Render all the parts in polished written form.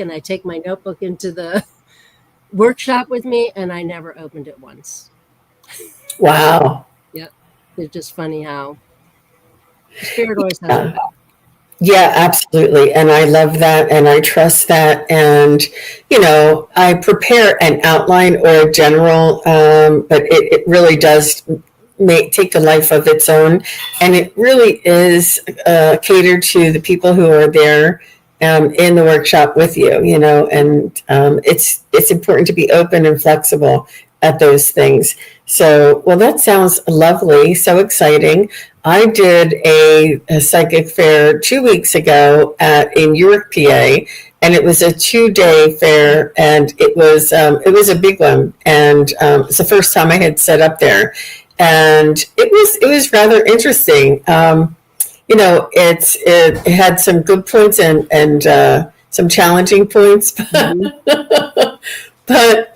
and I take my notebook into the workshop with me, and I never opened it once. Wow. Yep. It's just funny how spirit always has your back. Yeah, absolutely. And I love that. And I trust that. And, I prepare an outline or a general, but it really does take a life of its own. And it really is catered to the people who are there in the workshop with you, and it's important to be open and flexible at those things. So, well, that sounds lovely. So exciting. I did a psychic fair 2 weeks ago in York, PA, and it was a 2-day fair, and it was a big one, and it's the first time I had set up there, and it was rather interesting. It had some good points and some challenging points, but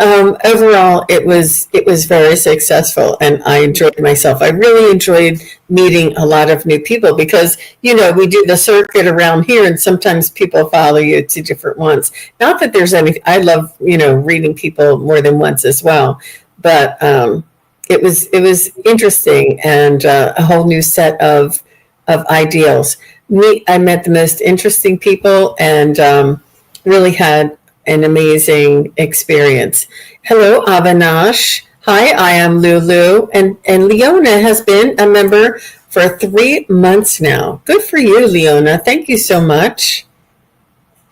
overall, it was very successful, and I enjoyed myself. I really enjoyed meeting a lot of new people because, we do the circuit around here, and sometimes people follow you to different ones. Not that there's any, I love, reading people more than once as well, but it was interesting and a whole new set of ideals. I met the most interesting people and really had an amazing experience. Hello, Avinash. Hi, I am Lulu. And Leona has been a member for 3 months now. Good for you, Leona. Thank you so much.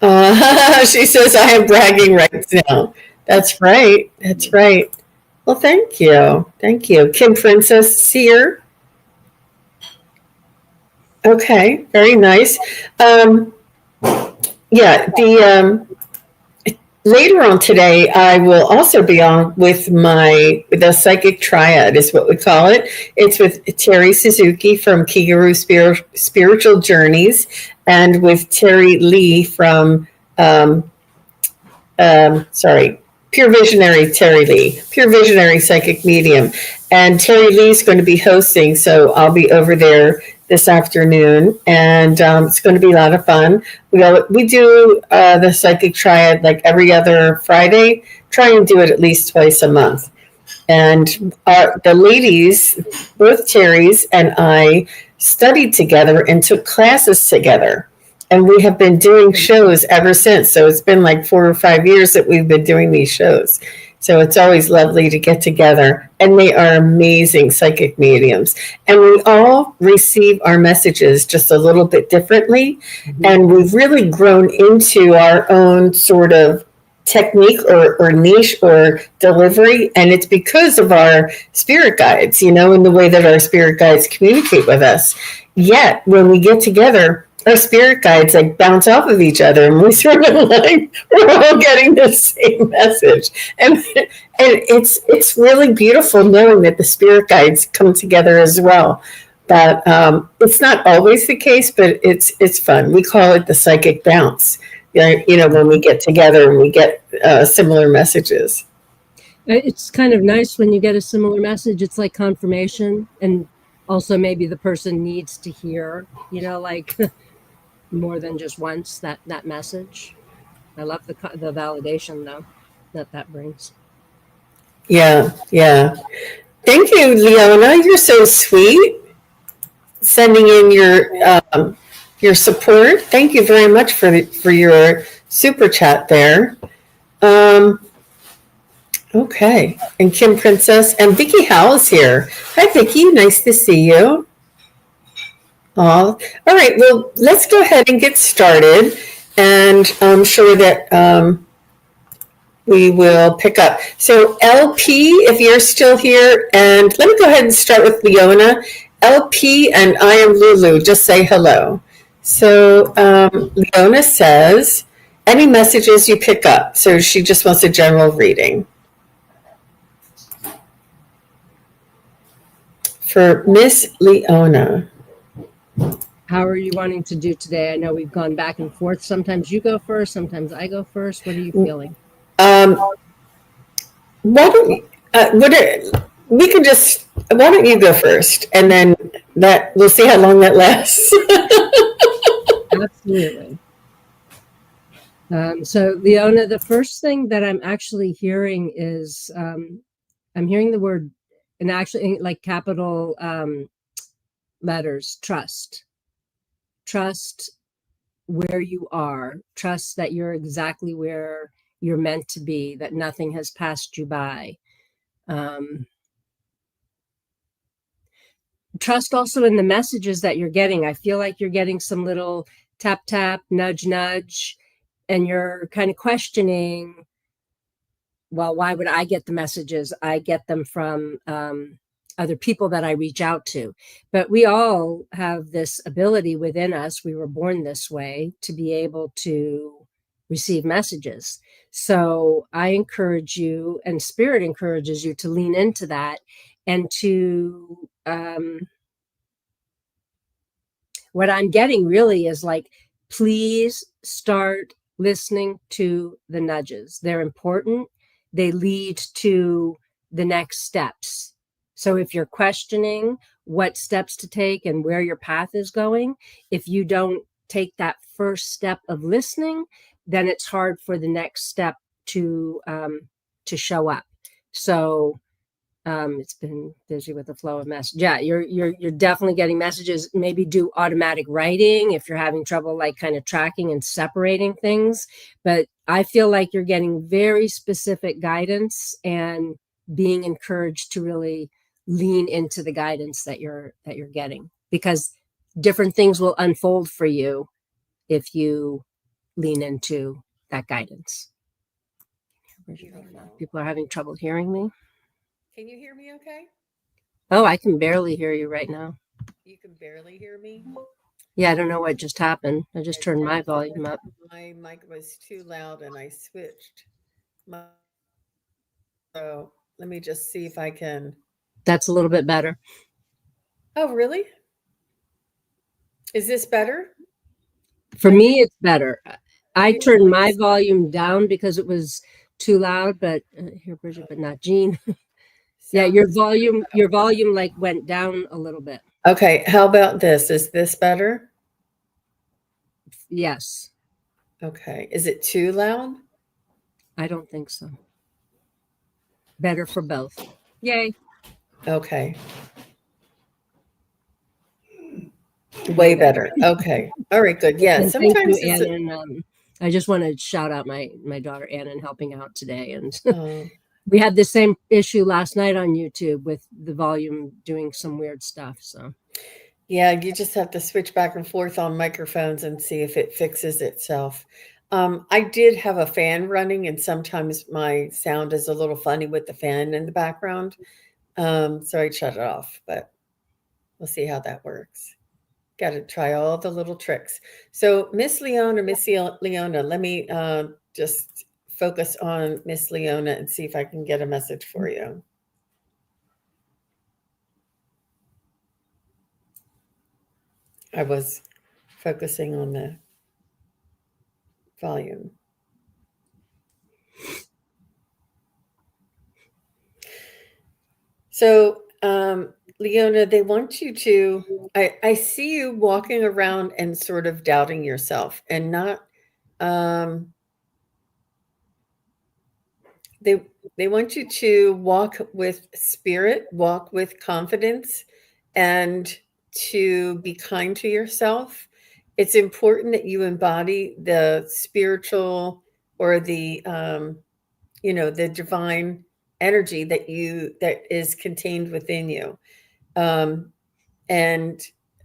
She says, I have bragging rights now. That's right. That's right. Well, thank you. Thank you. Kim Princess Sear. Okay, very nice. Later on today, I will also be on with the Psychic Triad is what we call it. It's with Terry Suzuki from Kigaru Spiritual Journeys and with Terry Lee from, Pure Visionary Terry Lee, Pure Visionary Psychic Medium. And Terry Lee's going to be hosting, so I'll be over there this afternoon, and it's going to be a lot of fun. We do the Psychic Triad like every other Friday, try and do it at least twice a month. And the ladies, both Terry's and I, studied together and took classes together. And we have been doing shows ever since. So it's been like 4 or 5 years that we've been doing these shows. So it's always lovely to get together. And they are amazing psychic mediums. And we all receive our messages just a little bit differently. Mm-hmm. And we've really grown into our own sort of technique or niche or delivery. And it's because of our spirit guides, in the way that our spirit guides communicate with us. Yet when we get together, our spirit guides like bounce off of each other, and we sort of like we're all getting the same message, and it's really beautiful knowing that the spirit guides come together as well. But it's not always the case, but it's fun. We call it the psychic bounce. When we get together and we get similar messages. It's kind of nice when you get a similar message. It's like confirmation, and also maybe the person needs to hear, like. More than just once that message. I love the validation though that brings. Yeah. Thank you, Leona. You're so sweet. Sending in your support. Thank you very much for your super chat there. Okay, and Kim Princess and Vicki Howell's here. Hi, Vicki. Nice to see you. All right, well, let's go ahead and get started, and I'm sure that we will pick up. So LP, if you're still here, and let me go ahead and start with Leona. LP and I am Lulu, just say hello. So Leona says, any messages you pick up? So she just wants a general reading. For Miss Leona. How are you wanting to do today? I know we've gone back and forth. Sometimes you go first, sometimes I go first. What are you feeling? Why don't you go first, and then we'll see how long that lasts. Absolutely. So, Leona, the first thing that I'm actually hearing is I'm hearing the word, and actually like capital letters, trust. Trust where you are. Trust that you're exactly where you're meant to be, that nothing has passed you by. Um, Trust also in the messages that you're getting. I feel like you're getting some little tap, tap, nudge, nudge, and you're kind of questioning, well, why would I get the messages? I get them from other people that I reach out to. But we all have this ability within us. We were born this way to be able to receive messages. So I encourage you, and Spirit encourages you to lean into that and to what I'm getting really is like, please start listening to the nudges. They're important. They lead to the next steps. So if you're questioning what steps to take and where your path is going, if you don't take that first step of listening, then it's hard for the next step to show up. So it's been busy with the flow of messages. Yeah, you're definitely getting messages. Maybe do automatic writing if you're having trouble like kind of tracking and separating things. But I feel like you're getting very specific guidance and being encouraged to really lean into the guidance that you're getting, because different things will unfold for you if you lean into that guidance. Beautiful. People are having trouble hearing me. Can you hear me okay? Oh, I can barely hear you right now. You can barely hear me? Yeah, I don't know what just happened. I just It turned my sounds volume like up. my mic was too loud and I switched. My, so let me just see if I can. That's a little bit better. Oh, really? Is this better? For I think me, it's better. I turned usually my volume down because it was too loud, but here, Bridget, but not Jean. Yeah, sound is pretty your loud. volume like went down a little bit. Okay, how about this? Is this better? Yes, Okay. Is it too loud? I don't think so. Better for both. Yay. Okay. Way Way better. better. Okay. All right, good. Yeah. And thank you, Sometimes it's Annan. I just want to shout out my daughter Annan helping out today, and uh, we had the same issue last night on YouTube with the volume doing some weird stuff. So yeah, you just have to switch back and forth on microphones and see if it fixes itself. I did have a fan running, and sometimes my sound is a little funny with the fan in the background. So I shut it off, but we'll see how that works. Got to try all the little tricks. So, Miss Leona, let me just focus on Miss Leona and see if I can get a message for you. I was focusing on the volume. So, Leona, they want you to. I see you walking around and sort of doubting yourself, and not. Um, they they want you to walk with spirit, walk with confidence, and to be kind to yourself. It's important that you embody the spiritual or the divine energy that is contained within you. Um, and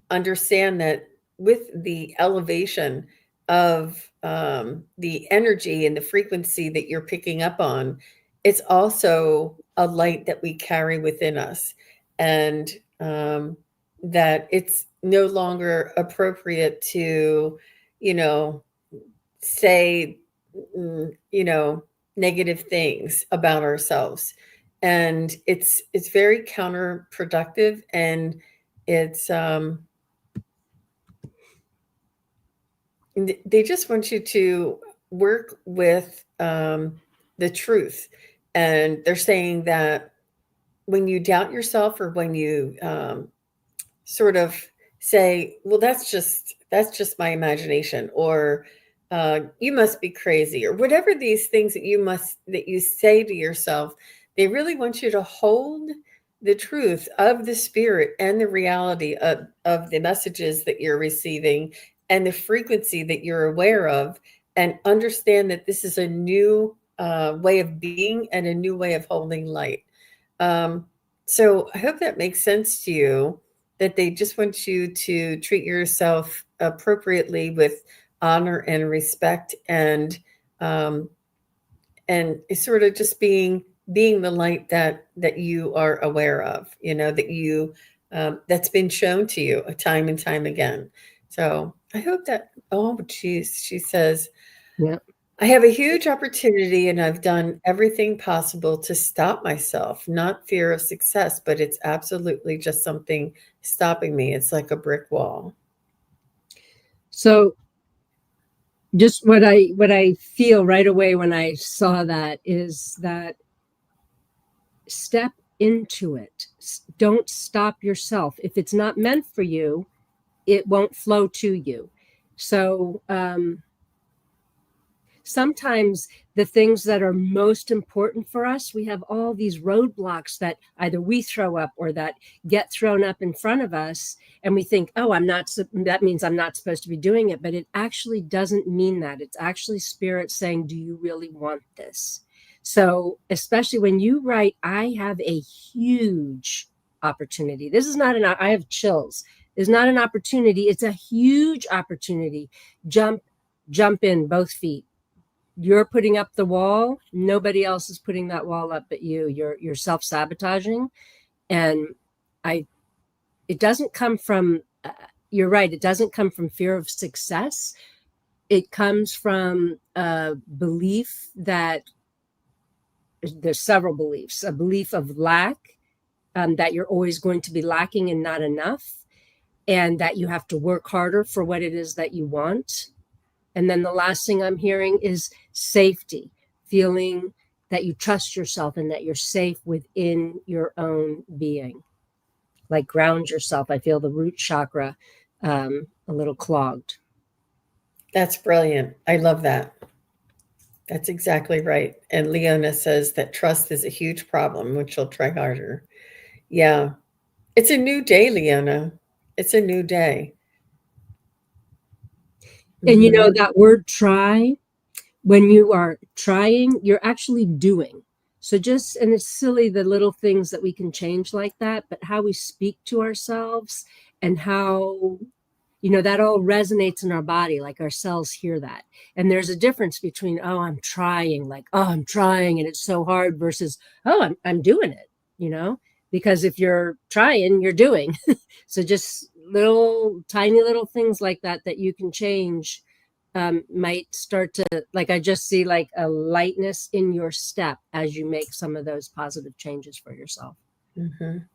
understand that with the elevation of the energy and the frequency that you're picking up on, it's also a light that we carry within us, and that it's no longer appropriate to, you know, say, you know, negative things about ourselves, and it's very counterproductive, and it's they just want you to work with the truth, and they're saying that when you doubt yourself, or when you sort of say, well, that's just my imagination, or you must be crazy, or whatever these things that you say to yourself. They really want you to hold the truth of the spirit and the reality of the messages that you're receiving and the frequency that you're aware of, and understand that this is a new way of being and a new way of holding light. Um, so I hope that makes sense to you, that they just want you to treat yourself appropriately with honor and respect, um, and sort of just being the light that you are aware of, that you that's been shown to you time and time again. So I hope that. Oh, geez, she says, Yeah. I have a huge opportunity and I've done everything possible to stop myself, not fear of success, but it's absolutely just something stopping me. It's like a brick wall. So just what I feel right away when I saw that is that step into it. Don't stop yourself. If it's not meant for you, it won't flow to you. So sometimes the things that are most important for us, we have all these roadblocks that either we throw up or that get thrown up in front of us, and we think, oh, that means I'm not supposed to be doing it. But it actually doesn't mean that. It's actually spirit saying, do you really want this? So especially when you write, I have a huge opportunity. This is not I have chills. It's not an opportunity. It's a huge opportunity. Jump in both feet. You're putting up the wall. Nobody else is putting that wall up but you. You're self-sabotaging. And I it doesn't come from you're right, it doesn't come from fear of success. It comes from a belief that there's several beliefs. A belief of lack, that you're always going to be lacking and not enough, and that you have to work harder for what it is that you want. And then the last thing I'm hearing is safety, feeling that you trust yourself and that you're safe within your own being. Like ground yourself. I feel the root chakra a little clogged. That's brilliant. I love that. That's exactly right. And Leona says that trust is a huge problem, which she'll try harder. Yeah. It's a new day, Leona. It's a new day. And you know Mhm. that word try, when you are trying, you're actually doing. So and it's silly the little things that we can change like that, but how we speak to ourselves and how, that all resonates in our body, like our cells hear that. And there's a difference between, oh, I'm trying, like, oh, I'm trying and it's so hard, versus, oh, I'm doing it. Because if you're trying, you're doing. So just tiny little things like that you can change, might start to, like, I just see like a lightness in your step as you make some of those positive changes for yourself. Mhm.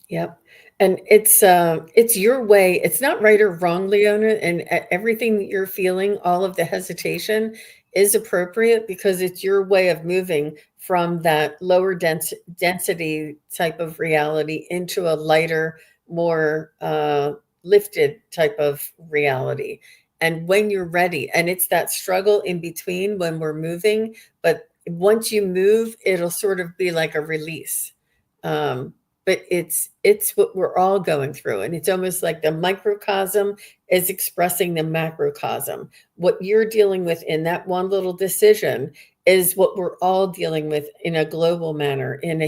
Yep. And it's your way. It's not right or wrong, Leona, and everything that you're feeling, all of the hesitation is appropriate because it's your way of moving from that lower density type of reality into a lighter, more lifted type of reality. And when you're ready, and it's that struggle in between when we're moving, but once you move, it'll sort of be like a release. But it's what we're all going through, and it's almost like the microcosm is expressing the macrocosm. What you're dealing with in that one little decision is what we're all dealing with in a global manner, in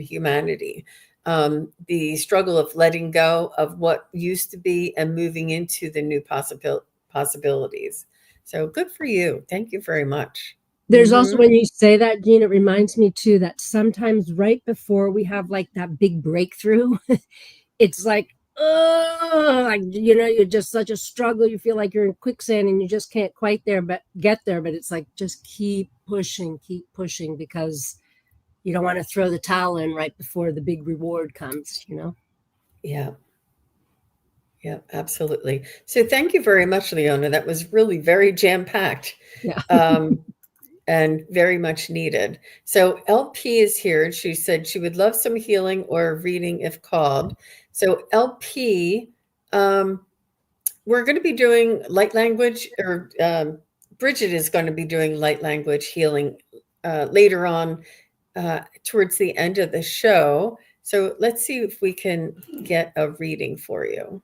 humanity. The struggle of letting go of what used to be and moving into the new possibilities. So good for you. Thank you very much. There's also, Hmm. when you say that, Jean, it reminds me too that sometimes right before we have like that big breakthrough, it's like, oh, like, you're just such a struggle. You feel like you're in quicksand and you just can't quite get there. But it's like, just keep pushing, because you don't want to throw the towel in right before the big reward comes. Yeah. Yeah, absolutely. So thank you very much, Leona. That was really very jam-packed, Yeah. um, and very much needed. So LP is here. She said she would love some healing or reading if called. So LP, um, we're going to be doing light language, or Brigid is going to be doing light language healing later on towards the end of the show. So let's see if we can get a reading for you.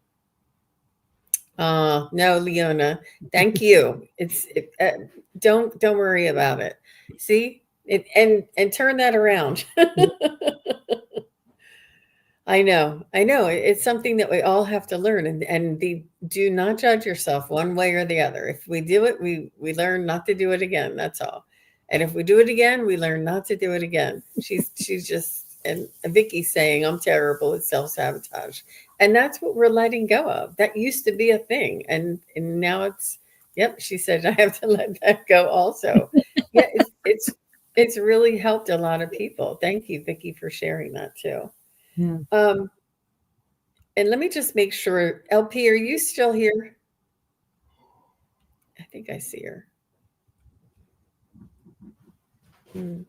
No, Leona, thank you. Don't worry about it. See it, and turn that around. I know. It's something that we all have to learn, and do not judge yourself one way or the other. If we do it, we learn not to do it again. That's all. And if we do it again, we learn not to do it again. She's just, and Vicky's saying, I'm terrible at self-sabotage. And that's what we're letting go of. That used to be a thing. And now it's, yep, she said, I have to let that go also. Yeah, it's really helped a lot of people. Thank you, Vicky, for sharing that too. Yeah. And let me just make sure, LP, are you still here? I think I see her. I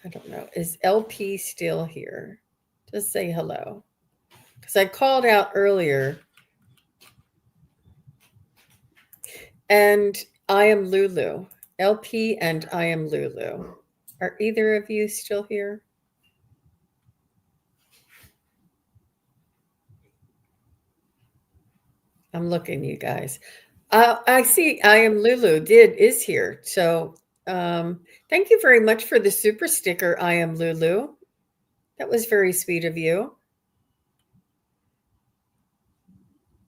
don't know. Is LP still here? Just say hello. Because I called out earlier. And I am Lulu. LP and I am Lulu. Are either of you still here? I'm looking, you guys. I see I am Lulu is here. So thank you very much for the super sticker, I am Lulu. That was very sweet of you.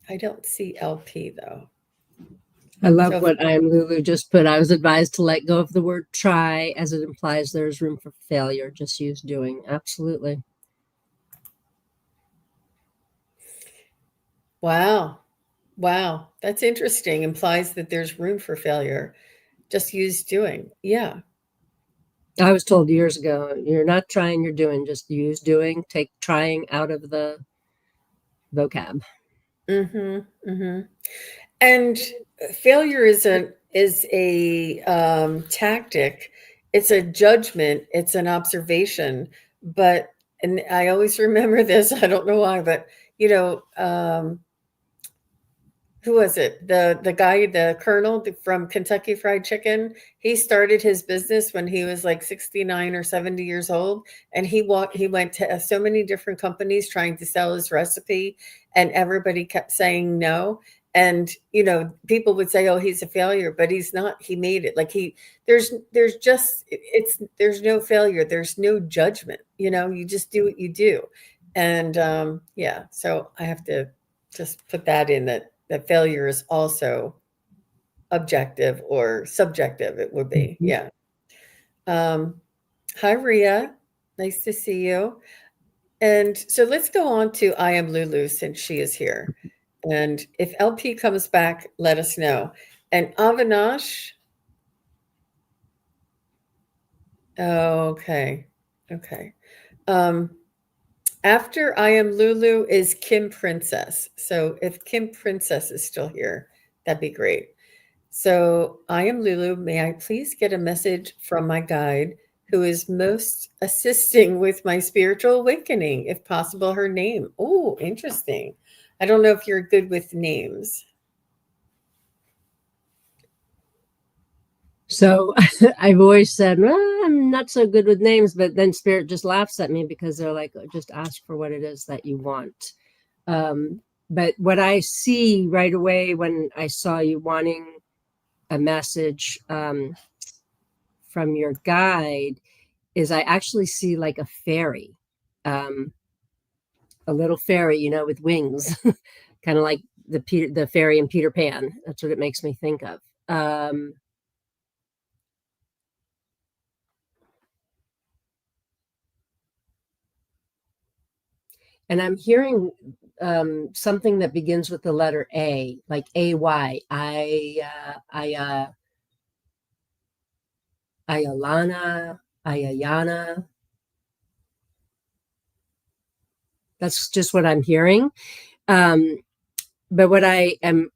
I don't see LP though. I love what I am Lulu just put. I was advised to let go of the word try as it implies there is room for failure. Just use doing. Absolutely. Wow. That's interesting. Implies that there's room for failure. Just use doing. Yeah. I was told years ago, you're not trying, you're doing. Just use doing. Take trying out of the vocab. And failure is a tactic. It's a judgment. It's an observation. And I always remember this. I don't know why, but who was it? The guy, the colonel from Kentucky Fried Chicken. He started his business when he was like 69 or 70 years old, and he went to so many different companies trying to sell his recipe, and everybody kept saying no. And people would say, "Oh, he's a failure," but he's not. He made it. Like there's no failure. There's no judgment. You just do what you do, and yeah. So I have to just put that in that failure is also objective or subjective. It would be. Yeah. Hi, Ria. Nice to see you. And so let's go on to I am Lulu, since she is here. And if LP comes back, let us know. And Avinash. Okay. After I am Lulu is Kim Princess. So if Kim Princess is still here, that'd be great. So I am Lulu. May I please get a message from my guide who is most assisting with my spiritual awakening, if possible, her name. Oh, interesting. I don't know if you're good with names. So I've always said, well, I'm not so good with names, but then Spirit just laughs at me because they're like, just ask for what it is that you want. But what I see right away when I saw you wanting a message from your guide is I actually see like a fairy, a little fairy, with wings, kind of like the fairy in Peter Pan. That's what it makes me think of. And I'm hearing something that begins with the letter A, like A-Y. Ayana. That's just what I'm hearing. But what I am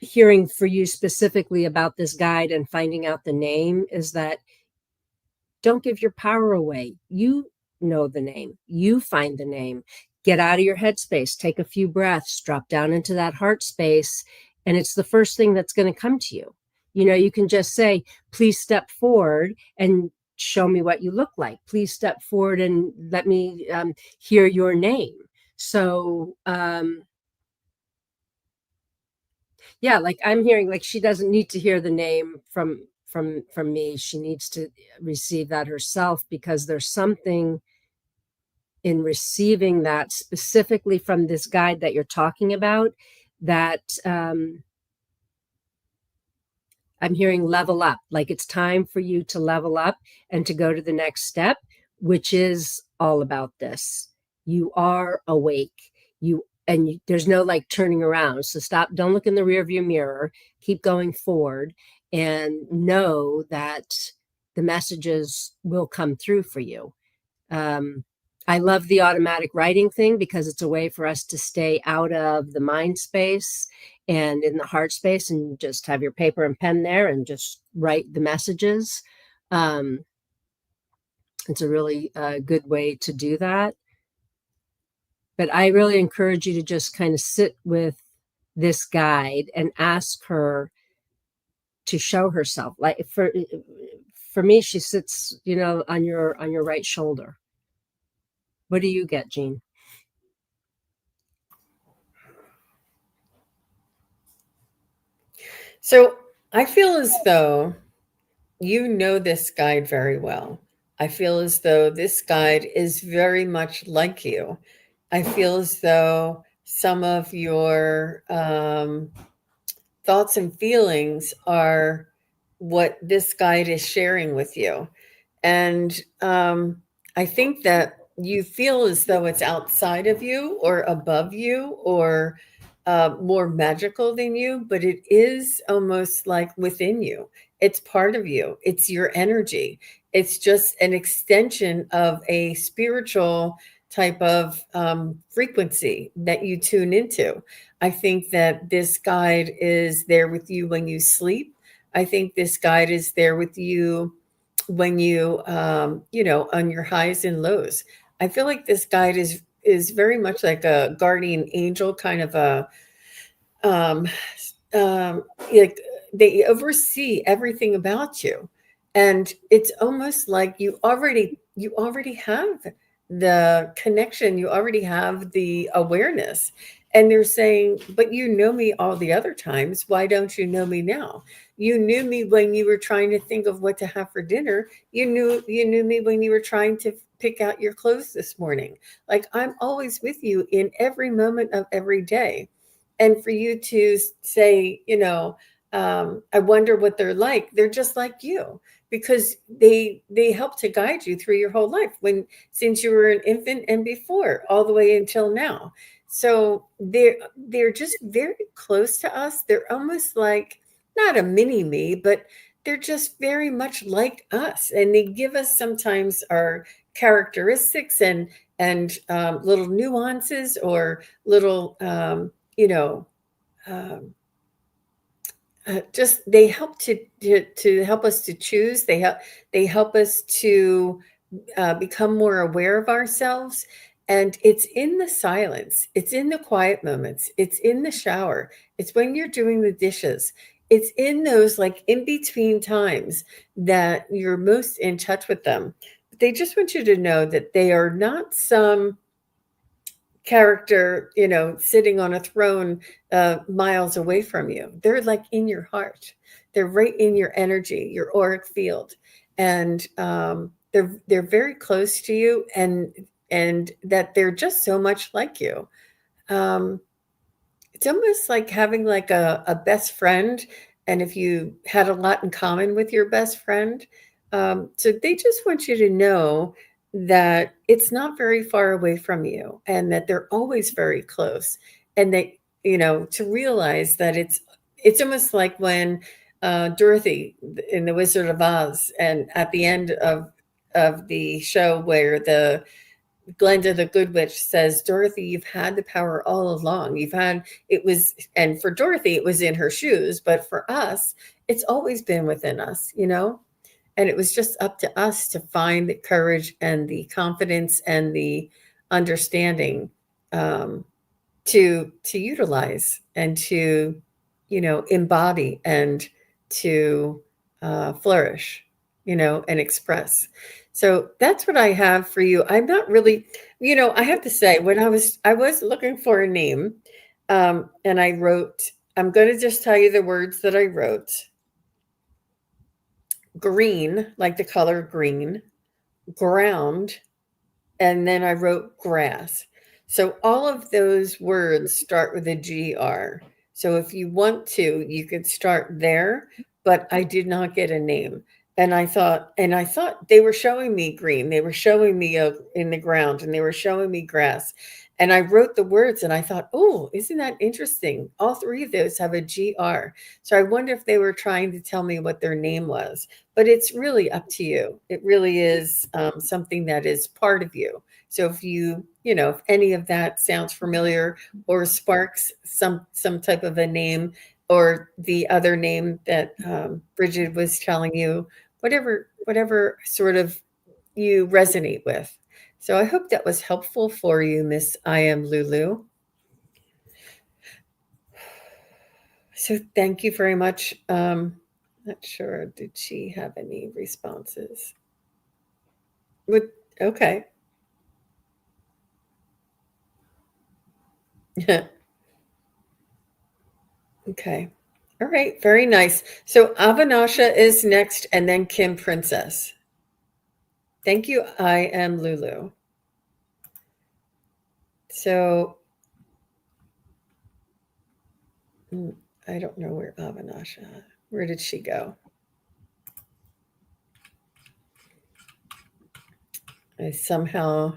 hearing for you specifically about this guide and finding out the name is that don't give your power away. You know the name. You find the name. get out of your head space, take a few breaths, drop down into that heart space, and it's the first thing that's going to come to you. You can just say, please step forward and show me what you look like. Please step forward and let me hear your name. So, yeah, like I'm hearing, like she doesn't need to hear the name from me. She needs to receive that herself, because there's something in receiving that specifically from this guide that you're talking about that I'm hearing level up. Like it's time for you to level up and to go to the next step, which is all about this. You are awake. There's no like turning around. So stop, don't look in the rearview mirror, keep going forward, and know that the messages will come through for you. I love the automatic writing thing because it's a way for us to stay out of the mind space and in the heart space, and just have your paper and pen there and just write the messages. It's a really good way to do that. But I really encourage you to just kind of sit with this guide and ask her to show herself. Like for me, she sits, on your right shoulder. What do you get, Jean? So I feel as though you know this guide very well. I feel as though this guide is very much like you. I feel as though some of your thoughts and feelings are what this guide is sharing with you. And I think that you feel as though it's outside of you or above you or more magical than you, but it is almost like within you. It's part of you, it's your energy. It's just an extension of a spiritual type of frequency that you tune into. I think that this guide is there with you when you sleep. I think this guide is there with you when you on your highs and lows. I feel like this guide is very much like a guardian angel, kind of a um like they oversee everything about you, and it's almost like you already have the connection, you already have the awareness, and they're saying, but you know me all the other times, why don't you know me now? You knew me when you were trying to think of what to have for dinner. You knew me when you were trying to pick out your clothes this morning. Like, I'm always with you in every moment of every day. And for you to say, I wonder what they're like. They're just like you, because they help to guide you through your whole life, since you were an infant and before, all the way until now. So they're just very close to us. They're almost like not a mini me, but they're just very much like us, and they give us sometimes our characteristics and little nuances, or little you know, um, just they help to help us to choose. They help us to become more aware of ourselves. And it's in the silence. It's in the quiet moments. It's in the shower. It's when you're doing the dishes. It's in those like in between times that you're most in touch with them. But they just want you to know that they are not some character, sitting on a throne miles away from you. They're like in your heart. They're right in your energy, your auric field, and they're very close to you, and that they're just so much like you. Um, it's almost like having like a best friend, and if you had a lot in common with your best friend. So they just want you to know that it's not very far away from you, and that they're always very close, and that, to realize that it's almost like when Dorothy in The Wizard of Oz, and at the end of the show, where the Glenda the Good Witch says, Dorothy, you've had the power all along. And for Dorothy, it was in her shoes, but for us, it's always been within us. And it was just up to us to find the courage and the confidence and the understanding to utilize and to, embody and to flourish, and express. So that's what I have for you. I'm not really, I have to say, when I was looking for a name, and I wrote, I'm going to just tell you the words that I wrote: green, like the color green; ground; and then I wrote grass. So all of those words start with a GR. So if you want to, you could start there, but I did not get a name. And I thought they were showing me green. They were showing me in the ground, and they were showing me grass. And I wrote the words and I thought, oh, isn't that interesting? All three of those have a GR. So I wonder if they were trying to tell me what their name was. But it's really up to you. It really is something that is part of you. So if if any of that sounds familiar or sparks some type of a name, or the other name that Brigid was telling you, whatever sort of you resonate with. So I hope that was helpful for you, Miss I Am Lulu. So thank you very much. Not sure, did she have any responses? Okay. Okay. All right. Very nice. So Avanasha is next, and then Kim Princess. Thank you. I am Lulu. So I don't know where Avanasha, where did she go? I somehow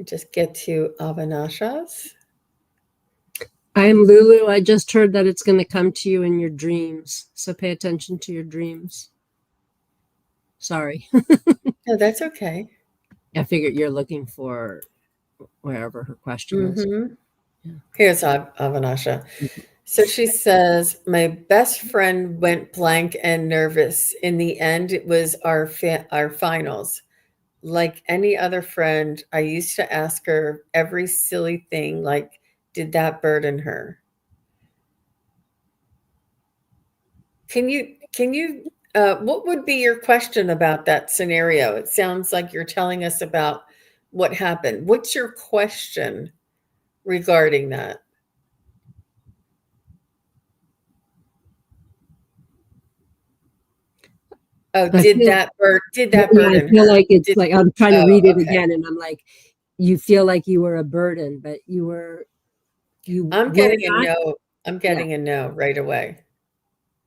just get to Avanasha's. I am Lulu. I just heard that it's going to come to you in your dreams. So pay attention to your dreams. Sorry. No, that's okay. I figured you're looking for wherever her question is. Yeah. Here's Avanasha. So she says, my best friend went blank and nervous. In the end, it was our finals. Like any other friend, I used to ask her every silly thing, like, did that burden her? Can you what would be your question about that scenario? It sounds like you're telling us about what happened. What's your question regarding that? Oh, did that burden I feel her? like it's like I'm trying to read it Okay. again, and I'm like, you feel like you were a burden, but you I'm were getting a not. no. I'm getting a no right away.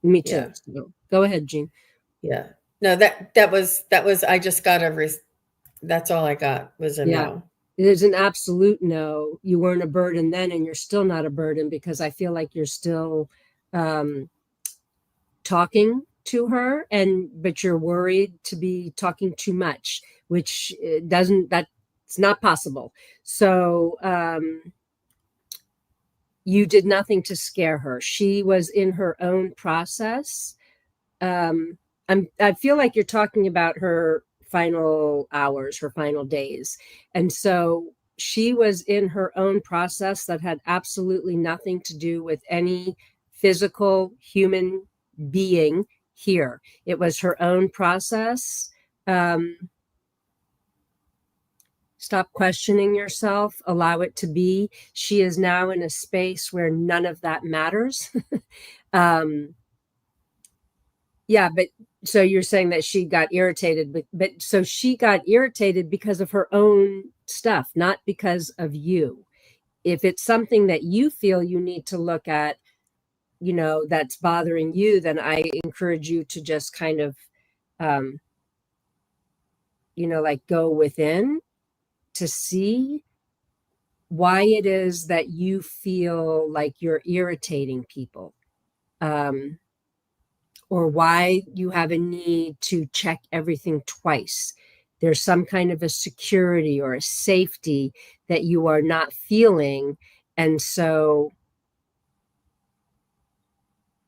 Me Yeah. too. So go ahead, Jean. Yeah. No, that was I just got that's all I got was a Yeah. no. It is an absolute no. You weren't a burden then, and you're still not a burden, because I feel like you're still talking to her, but you're worried to be talking too much, which that's not possible. So you did nothing to scare her. She was in her own process. I feel like you're talking about her final hours, her final days. And so she was in her own process that had absolutely nothing to do with any physical human being here. It was her own process. Stop questioning yourself, allow it to be. She is now in a space where none of that matters. Yeah, but so you're saying that she got irritated, but so she got irritated because of her own stuff, not because of you. If it's something that you feel you need to look at, that's bothering you, then I encourage you to just kind of, um, like go within to see why it is that you feel like you're irritating people. Or why you have a need to check everything twice. There's some kind of a security or a safety that you are not feeling. And so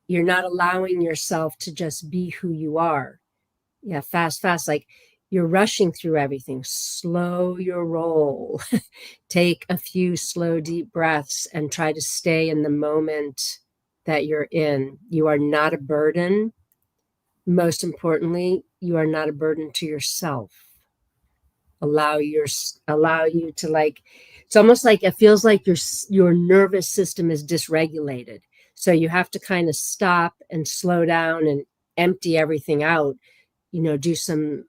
you're not allowing yourself to just be who you are. Yeah, fast. Like you're rushing through everything. Slow your roll. Take a few slow, deep breaths and try to stay in the moment that you're in. You are not a burden. Most importantly, you are not a burden to yourself. Allow you to, like, it's almost like it feels like your nervous system is dysregulated. So you have to kind of stop and slow down and empty everything out. Do some,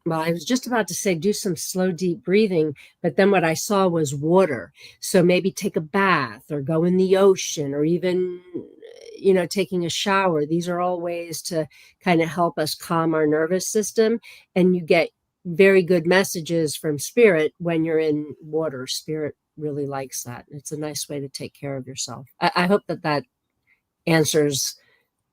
well, I was just about to say do some slow, deep breathing, but then what I saw was water. So maybe take a bath or go in the ocean, or even, taking a shower. These are all ways to kind of help us calm our nervous system. And you get very good messages from spirit when you're in water. Spirit really likes that. It's a nice way to take care of yourself. I hope that answers.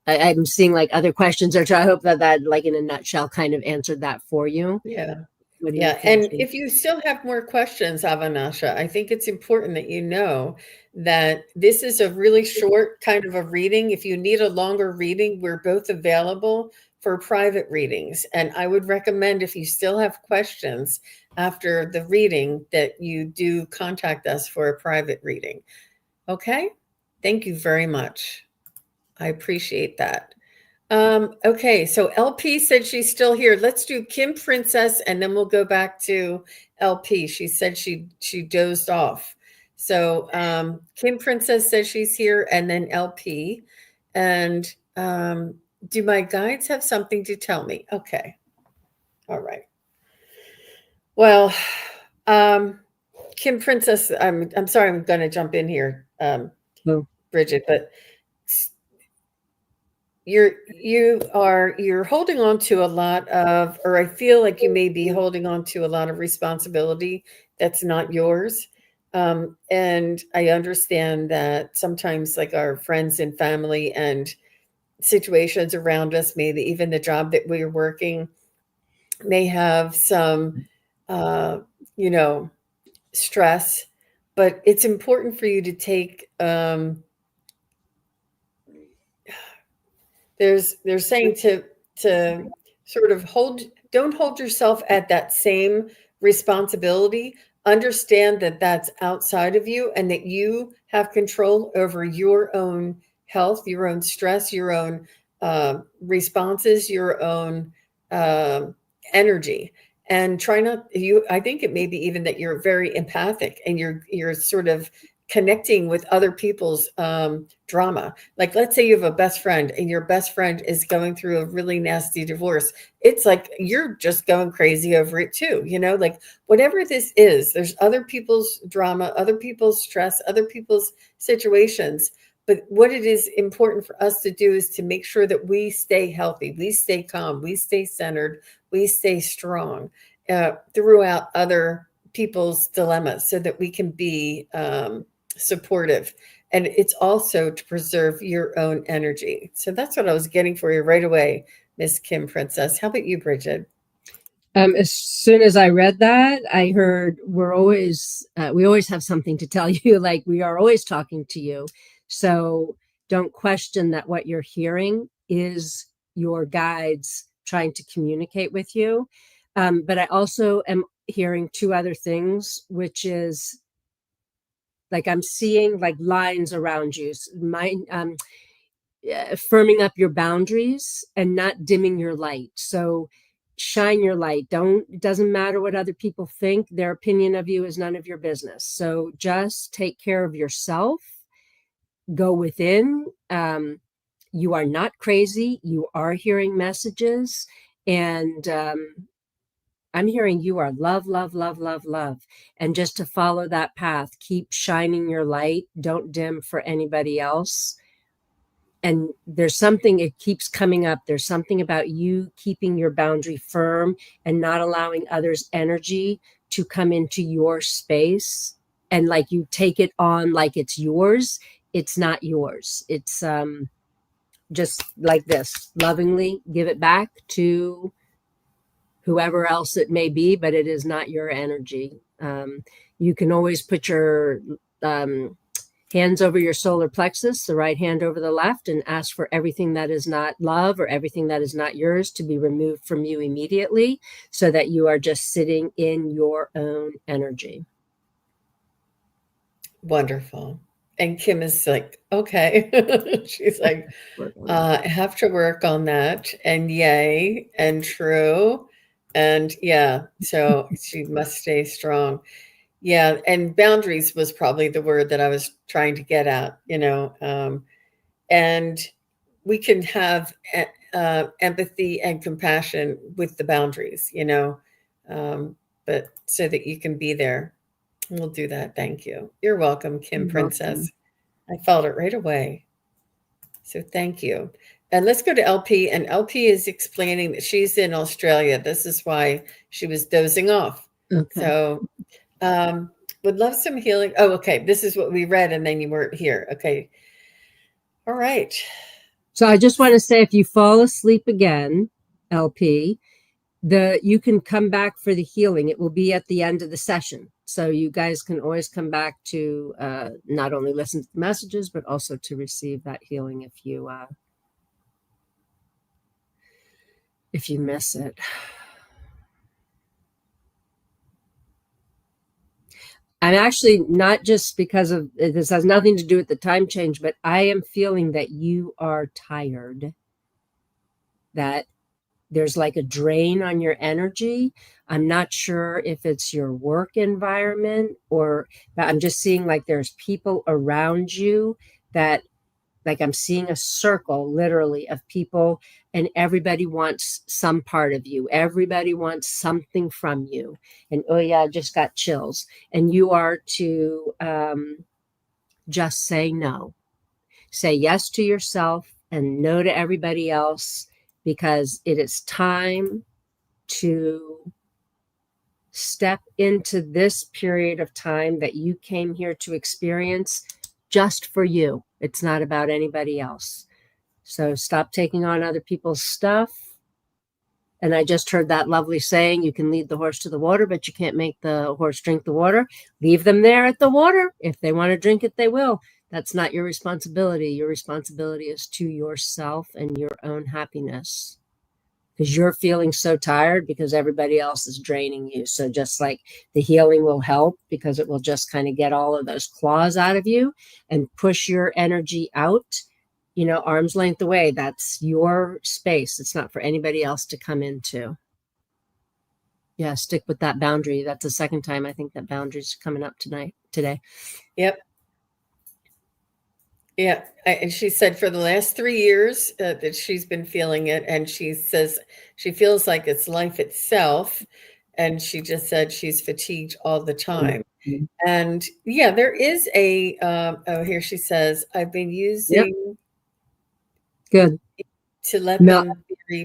I'm seeing like other questions, or I hope that like in a nutshell kind of answered that for you. Yeah. What do you Yeah. think? And if you still have more questions, Avanasha, I think it's important that you know that this is a really short kind of a reading. If you need a longer reading, we're both available for private readings. And I would recommend, if you still have questions after the reading, that you do contact us for a private reading. Okay. Thank you very much. I appreciate that. Okay, so LP said she's still here. Let's do Kim Princess, and then we'll go back to LP. She said she dozed off. So Kim Princess says she's here, and then LP. And do my guides have something to tell me? Okay, all right. Well, Kim Princess, I'm sorry, I'm going to jump in here, Oh. Brigid, but you're holding on to a lot of, or I feel like you may be holding on to a lot of responsibility that's not yours. And I understand that sometimes, like, our friends and family and situations around us, maybe even the job that we're working, may have some you know stress, but it's important for you to take they're saying to sort of don't hold yourself at that same responsibility. Understand that that's outside of you, and that you have control over your own health, your own stress, your own responses, your own energy. And try not you I think it may be even that you're very empathic, and you're sort of connecting with other people's drama. Like, let's say you have a best friend, and your best friend is going through a really nasty divorce. It's like you're just going crazy over it too. Like, whatever this is, there's other people's drama, other people's stress, other people's situations. But what it is important for us to do is to make sure that we stay healthy, we stay calm, we stay centered, we stay strong throughout other people's dilemmas, so that we can be supportive. And it's also to preserve your own energy. So that's what I was getting for you right away, Miss Kim Princess. How about you, Brigid? As soon as I read that, I heard we always have something to tell you. Like, we are always talking to you. So don't question that what you're hearing is your guides trying to communicate with you. But I also am hearing two other things, which is, like, I'm seeing like lines around you. Firming up your boundaries and not dimming your light. So shine your light. It doesn't matter what other people think. Their opinion of you is none of your business. So just take care of yourself. Go within. You are not crazy. You are hearing messages. And I'm hearing you are love, love, love, love, love. And just to follow that path, keep shining your light. Don't dim for anybody else. And there's something, it keeps coming up. There's something about you keeping your boundary firm and not allowing others' energy to come into your space. And like, you take it on like it's yours. It's not yours. It's just like this, lovingly give it back to whoever else it may be, but it is not your energy. You can always put your hands over your solar plexus, the right hand over the left, and ask for everything that is not love or everything that is not yours to be removed from you immediately, so that you are just sitting in your own energy. Wonderful. And Kim is like, okay. She's like, I have to work on that. And yay, and true. And yeah, so she must stay strong. Yeah, and boundaries was probably the word that I was trying to get at, and we can have empathy and compassion with the boundaries, but so that you can be there. We'll do that. Thank you. You're welcome, Kim You're Princess. welcome. I felt it right away. So thank you. And let's go to LP. And LP is explaining that she's in Australia. This is why she was dozing off. Okay. So would love some healing. Oh, okay. This is what we read, and then you weren't here. Okay. All right. So I just want to say, if you fall asleep again, LP, you can come back for the healing. It will be at the end of the session. So you guys can always come back to not only listen to the messages, but also to receive that healing if you miss it. I'm actually, not just because of this, has nothing to do with the time change, but I am feeling that you are tired, that there's like a drain on your energy. I'm not sure if it's your work environment, but I'm just seeing like there's people around you that, like, I'm seeing a circle literally of people, and everybody wants some part of you. Everybody wants something from you. And oh yeah, I just got chills. And you are to just say no. Say yes to yourself and no to everybody else, because it is time to step into this period of time that you came here to experience just for you. It's not about anybody else. So stop taking on other people's stuff. And I just heard that lovely saying, you can lead the horse to the water, but you can't make the horse drink the water. Leave them there at the water. If they want to drink it, they will. That's not your responsibility. Your responsibility is to yourself and your own happiness, because you're feeling so tired because everybody else is draining you. So just like the healing will help, because it will just kind of get all of those claws out of you and push your energy out, arm's length away. That's your space. It's not for anybody else to come into. Yeah, stick with that boundary. That's the second time I think that boundary's coming up today. Yep. Yeah. And she said for the last 3 years that she's been feeling it. And she says she feels like it's life itself. And she just said she's fatigued all the time. Mm-hmm. And yeah, there is here she says, I've been using Good to let no, them be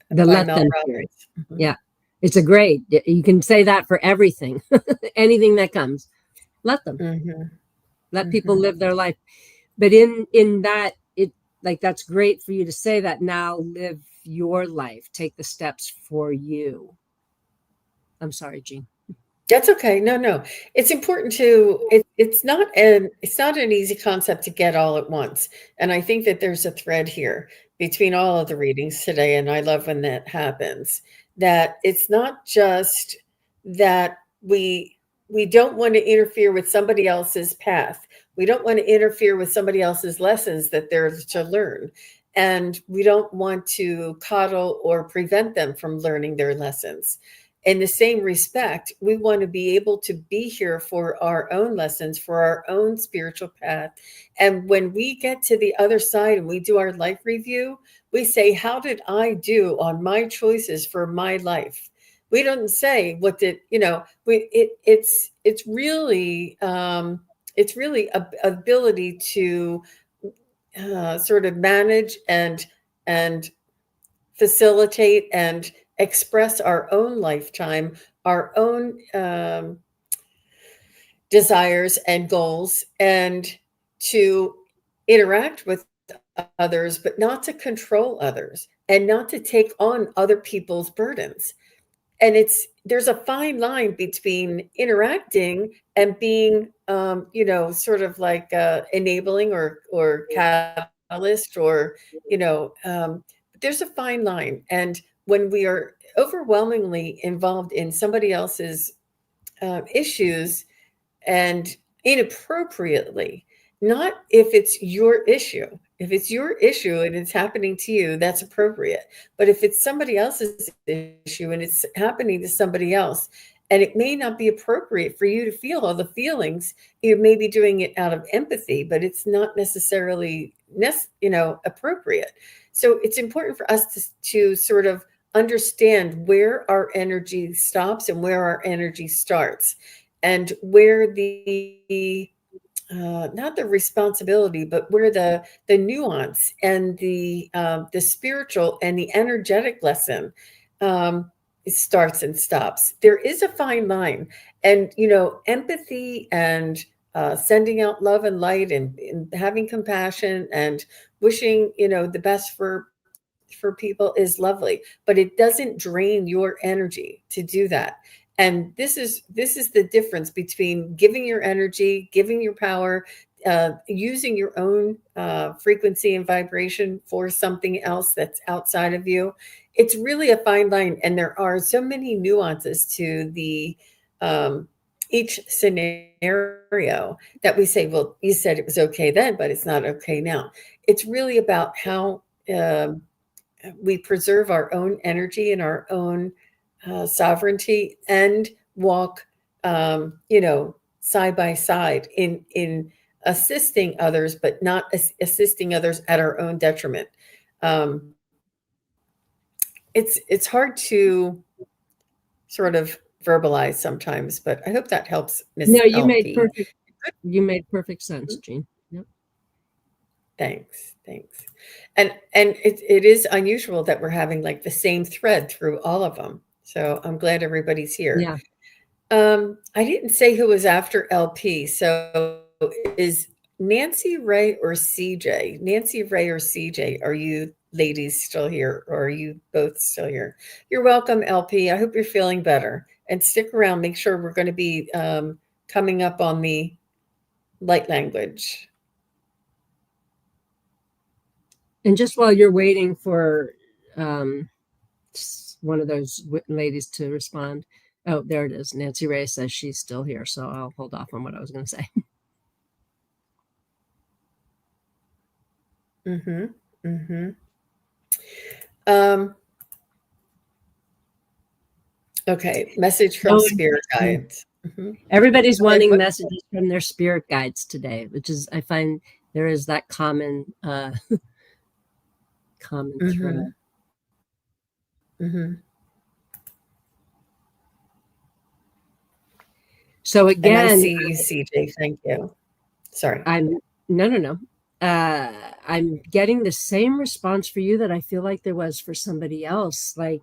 the by let Mel them Robbins. Mm-hmm. Yeah, it's a great, you can say that for everything. Anything that comes, let them. Mm-hmm. Let people live their life. But in that, it, like, that's great for you to say that. Now live your life. Take the steps for you. I'm sorry, Jean. That's okay. No. It's important it's not an easy concept to get all at once. And I think that there's a thread here between all of the readings today. And I love when that happens, that it's not just that we don't want to interfere with somebody else's path. We don't want to interfere with somebody else's lessons that they're to learn. And we don't want to coddle or prevent them from learning their lessons. In the same respect, we want to be able to be here for our own lessons, for our own spiritual path. And when we get to the other side and we do our life review, we say, how did I do on my choices for my life? We don't say what did, it's really ability to sort of manage and facilitate and express our own lifetime, our own desires and goals, and to interact with others, but not to control others and not to take on other people's burdens. and there's a fine line between interacting and being, sort of like enabling or catalyst, or there's a fine line. And when we are overwhelmingly involved in somebody else's issues, and inappropriately, not if it's your issue. If it's your issue and it's happening to you, that's appropriate. But if it's somebody else's issue and it's happening to somebody else, and it may not be appropriate for you to feel all the feelings, you may be doing it out of empathy, but it's not necessarily appropriate. So it's important for us to sort of understand where our energy stops and where our energy starts, and where the not the responsibility, but where the nuance and the spiritual and the energetic lesson starts and stops. There is a fine line, and empathy and sending out love and light, and having compassion and wishing the best for people is lovely, but it doesn't drain your energy to do that. And this is the difference between giving your energy, giving your power, using your own frequency and vibration for something else that's outside of you. It's really a fine line, and there are so many nuances to the each scenario that we say, well, you said it was okay then, but it's not okay now. It's really about how we preserve our own energy and our own sovereignty, and walk, side by side in assisting others, but not assisting others at our own detriment. Um, it's hard to sort of verbalize sometimes, but I hope that helps, Miss No, LP. you made perfect sense, Jean. Yep. Thanks. And it is unusual that we're having like the same thread through all of them. So I'm glad everybody's here. Yeah. I didn't say who was after LP. So is Nancy Ray or CJ? Nancy Ray or CJ? Are you ladies still here, or are you both still here? You're welcome, LP. I hope you're feeling better. And stick around. Make sure we're going to be coming up on the light language. And just while you're waiting for one of those ladies to respond, oh, there it is. Nancy Ray says she's still here, so I'll hold off on what I was going to say. Okay, message from spirit guides. Everybody's wanting messages from their spirit guides today, which is, I find there is that common thread. So again, and I see you, CJ. Thank you. Sorry. No. I'm getting the same response for you that I feel like there was for somebody else. Like,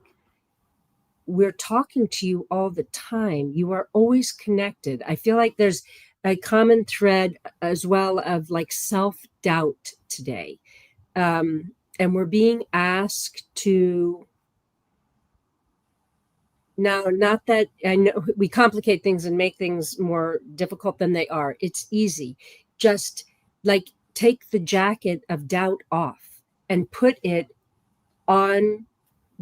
we're talking to you all the time. You are always connected. I feel like there's a common thread as well of like self-doubt today. And we're being asked to, now, not that I know we complicate things and make things more difficult than they are. It's easy. Just like take the jacket of doubt off and put it on,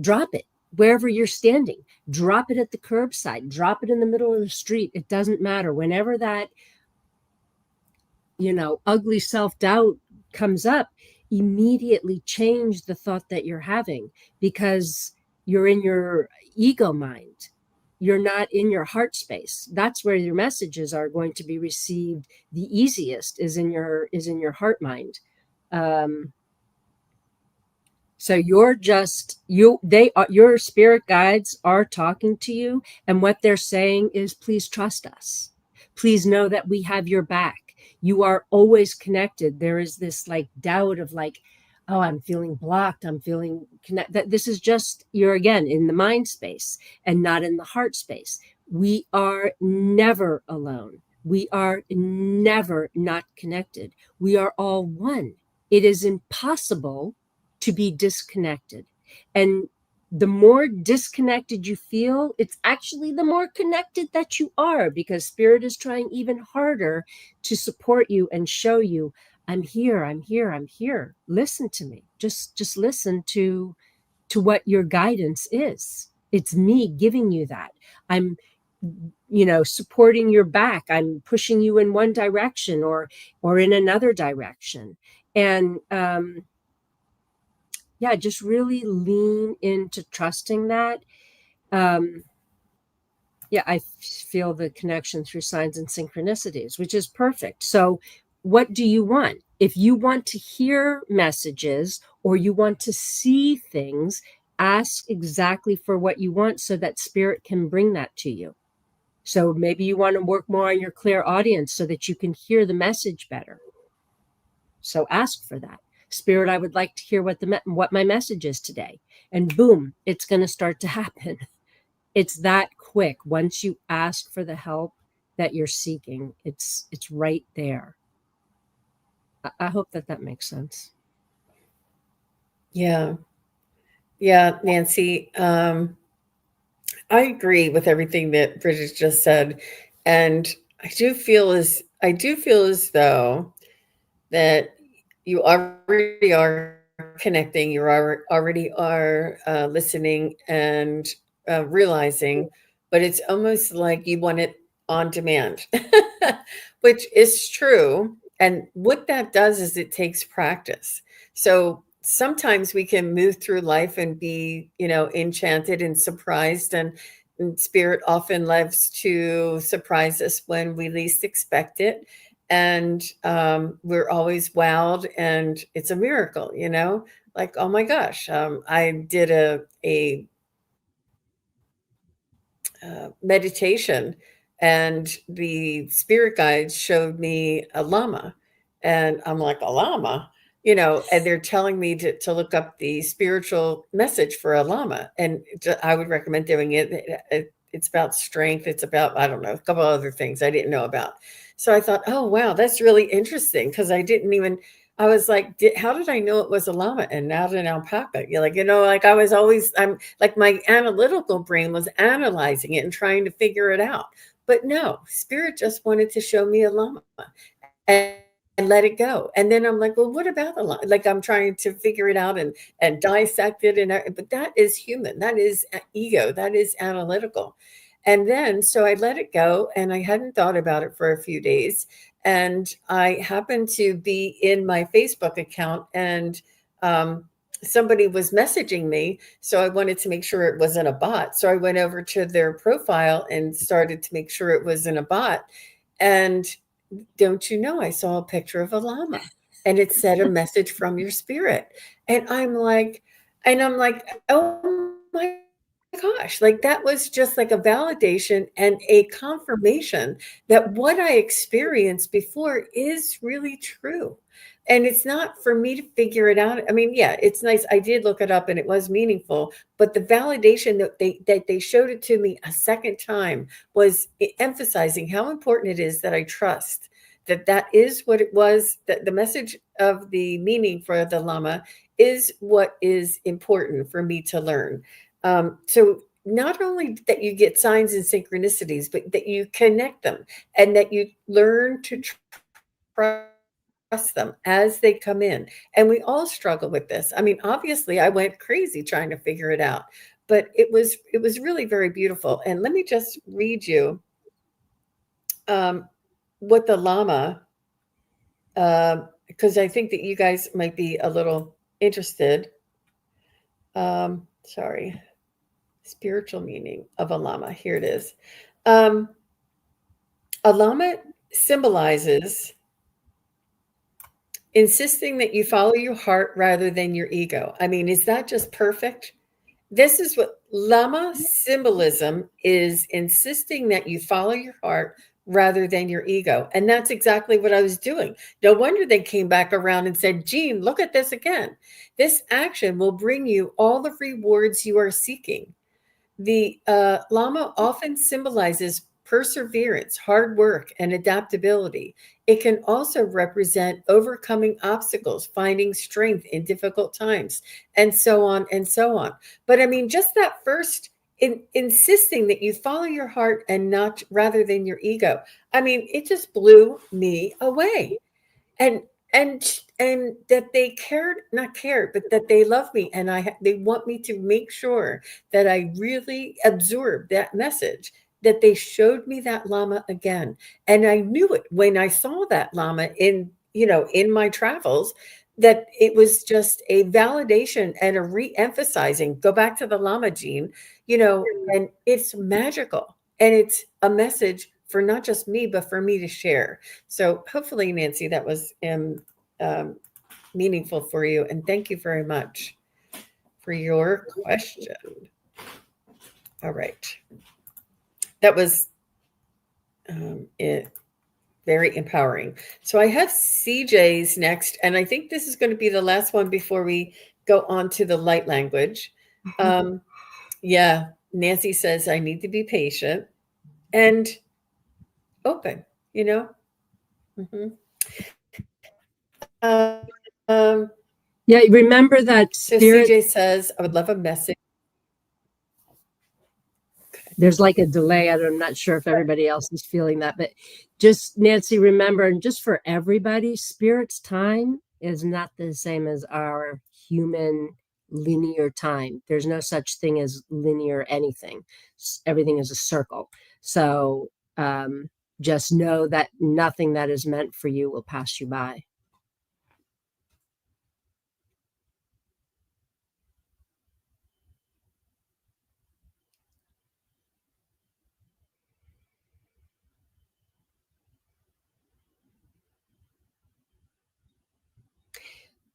drop it wherever you're standing. Drop it at the curbside. Drop it in the middle of the street. It doesn't matter. Whenever that, ugly self-doubt comes up, immediately change the thought that you're having, because you're in your ego mind. You're not in your heart space. That's where your messages are going to be received the easiest, is in your heart mind. So your spirit guides are talking to you, and what they're saying is, please trust us. Please know that we have your back. You are always connected. There is this like doubt of like, oh, I'm feeling blocked. I'm feeling connected. This is just, you're again in the mind space and not in the heart space. We are never alone. We are never not connected. We are all one. It is impossible to be disconnected. And the more disconnected you feel, it's actually the more connected that you are, because spirit is trying even harder to support you and show you, I'm here, I'm here, I'm here. Listen to me. Just listen to what your guidance is. It's me giving you that. I'm, supporting your back. I'm pushing you in one direction or in another direction. And yeah, just really lean into trusting that. um yeah, I feel the connection through signs and synchronicities, which is perfect. So what do you want? If you want to hear messages or you want to see things, ask exactly for what you want so that spirit can bring that to you. So maybe you want to work more on your clairaudience so that you can hear the message better. So ask for that. Spirit, I would like to hear what my message is today. And boom, it's going to start to happen. It's that quick. Once you ask for the help that you're seeking, it's right there. I hope that makes sense. Yeah. Yeah, Nancy. I agree with everything that Brigid just said. And I do feel as though that you already are connecting, you already are listening and realizing, but it's almost like you want it on demand, which is true. And what that does is it takes practice. So sometimes we can move through life and be, enchanted and surprised, and spirit often loves to surprise us when we least expect it, and we're always wowed, and it's a miracle, like, oh my gosh. I did a meditation, and the spirit guides showed me a llama, and I'm like, a llama, and they're telling me to look up the spiritual message for a llama, and I would recommend doing it. It's about strength. It's about, I don't know, a couple other things I didn't know about. So I thought, oh wow, that's really interesting, because I was like, how did I know it was a llama and not an alpaca? You're like, like I'm like, my analytical brain was analyzing it and trying to figure it out. But no, spirit just wanted to show me a llama, and let it go. And then I'm like, well, what about the llama? Like, I'm trying to figure it out and dissect it. But that is human. That is ego. That is analytical. And then, so I let it go, and I hadn't thought about it for a few days. And I happened to be in my Facebook account, and somebody was messaging me. So I wanted to make sure it wasn't a bot. So I went over to their profile and started to make sure it wasn't a bot. And don't you know, I saw a picture of a llama, and it said, a message from your spirit. And I'm like, oh my gosh, like, that was just like a validation and a confirmation that what I experienced before is really true. And it's not for me to figure it out. I mean, yeah, it's nice. I did look it up and it was meaningful, but the validation that they showed it to me a second time was emphasizing how important it is that I trust that is what it was, that the message of the meaning for the llama is what is important for me to learn. So not only that you get signs and synchronicities, but that you connect them, and that you learn to trust them as they come in. And we all struggle with this. I mean, obviously I went crazy trying to figure it out, but it was really very beautiful. And let me just read you um, what the llama, because I think that you guys might be a little interested. Sorry, spiritual meaning of a llama. Here it is. Um, a llama symbolizes insisting that you follow your heart rather than your ego. I mean, is that just perfect? This is what llama symbolism is: insisting that you follow your heart rather than your ego. And that's exactly what I was doing. No wonder they came back around and said, Jean, look at this again. This action will bring you all the rewards you are seeking. The llama often symbolizes perseverance, hard work, and adaptability. it can also represent overcoming obstacles, finding strength in difficult times, and so on and so on. But I mean, just that first insisting that you follow your heart and not rather than your ego. I mean, it just blew me away. And and that they cared, not cared, but that they love me, and they want me to make sure that I really absorb that message, that they showed me that Lama again. And I knew it when I saw that Lama in, in my travels, that it was just a validation and a re-emphasizing. Go back to the Lama gene, and it's magical. And it's a message for not just me, but for me to share. So hopefully, Nancy, that was meaningful for you. And thank you very much for your question. All right. That was very empowering. So I have CJ's next, and I think this is going to be the last one before we go on to the light language. Yeah, Nancy says I need to be patient and open, Mm-hmm. Yeah, remember that spirit. So CJ says, I would love a message. There's like a delay. I'm not sure if everybody else is feeling that, but just Nancy, remember, and just for everybody, spirit's time is not the same as our human linear time. There's no such thing as linear anything. Everything is a circle. So just know that nothing that is meant for you will pass you by.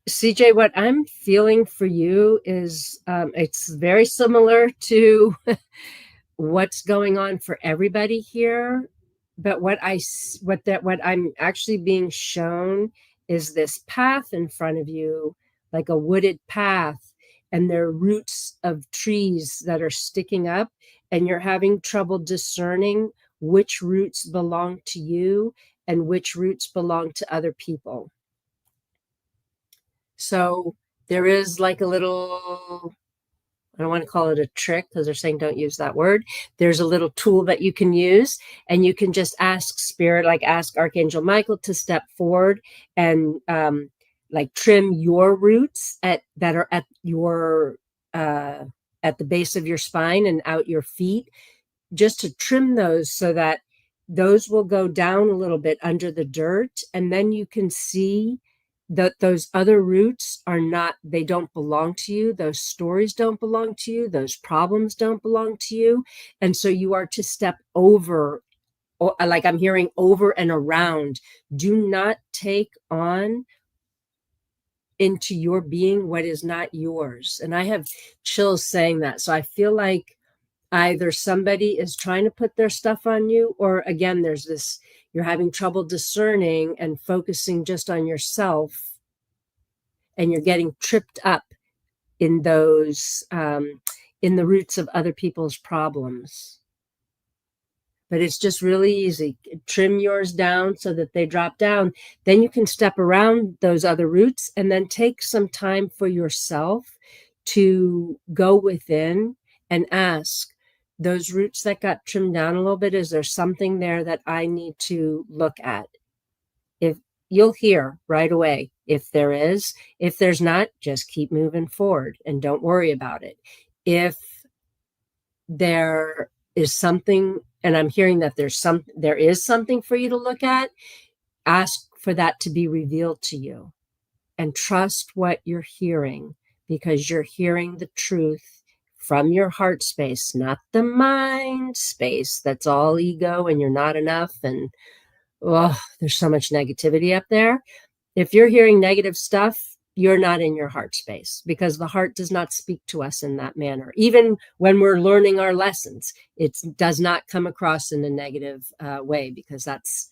CJ, what I'm feeling for you is it's very similar to what's going on for everybody here. But what I'm actually being shown is this path in front of you, like a wooded path, and there are roots of trees that are sticking up, and you're having trouble discerning which roots belong to you and which roots belong to other people. So there is like a little, I don't want to call it a trick because they're saying don't use that word. There's a little tool that you can use, and you can just ask spirit, like ask Archangel Michael to step forward and like trim your roots that are at your at the base of your spine and out your feet, just to trim those so that those will go down a little bit under the dirt, and then you can see that those other roots are not, they don't belong to you. Those stories don't belong to you. Those problems don't belong to you. And so you are to step over, or like I'm hearing over and around. Do not take on into your being what is not yours. And I have chills saying that. So I feel like either somebody is trying to put their stuff on you, or again, there's this, you're having trouble discerning and focusing just on yourself, and you're getting tripped up in those in the roots of other people's problems. But it's just really easy. Trim yours down so that they drop down. Then you can step around those other roots and then take some time for yourself to go within and ask, those roots that got trimmed down a little bit, is there something there that I need to look at? If you'll hear right away if there is. If there's not, just keep moving forward and don't worry about it. If there is something, and I'm hearing that there is something for you to look at, ask for that to be revealed to you, and trust what you're hearing, because you're hearing the truth from your heart space, not the mind space that's all ego and you're not enough and there's so much negativity up there. If you're hearing negative stuff, you're not in your heart space, because the heart does not speak to us in that manner. Even when we're learning our lessons, it does not come across in a negative way, because that's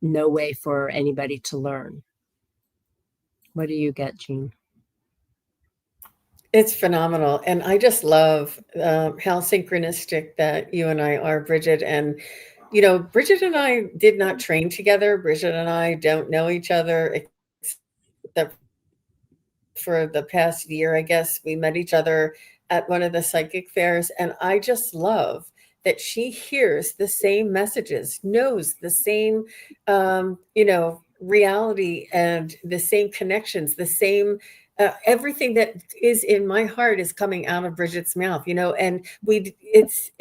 no way for anybody to learn. What do you get, Jean? It's phenomenal. And I just love how synchronistic that you and I are, Brigid. And you know, Brigid and I did not train together. Brigid and I don't know each other except for the past year, I guess. We met each other at one of the psychic fairs, and I just love that she hears the same messages, knows the same, you know, reality and the same connections, the same. Everything that is in my heart is coming out of Brigid's mouth, you know, and it's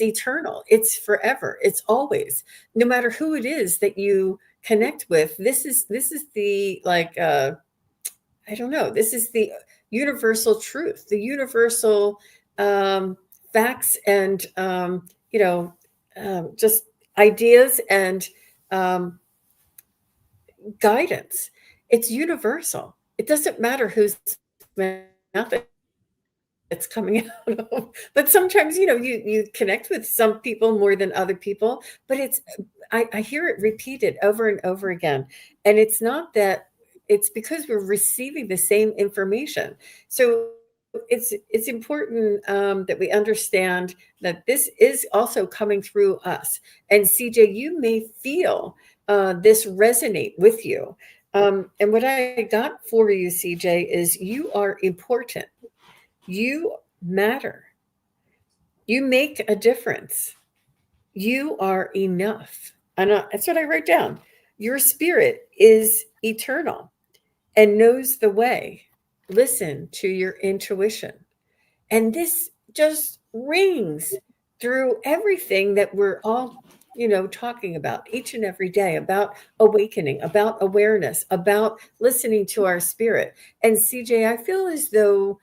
eternal, it's forever, it's always, no matter who it is that you connect with. This is the like I don't know. This is the universal truth, the universal facts and, you know, just ideas and um, guidance. It's universal. It doesn't matter whose mouth it's coming out of. But sometimes, you know, you connect with some people more than other people, but I hear it repeated over and over again. And it's not that, it's because we're receiving the same information. So it's important that we understand that this is also coming through us. And CJ, you may feel this resonate with you. And what I got for you, CJ, is you are important. You matter. You make a difference. You are enough. And that's what I wrote down. Your spirit is eternal and knows the way. Listen to your intuition. And this just rings through everything that we're all, you know, talking about each and every day, about awakening, about awareness, about listening to our spirit. And CJ, I feel as though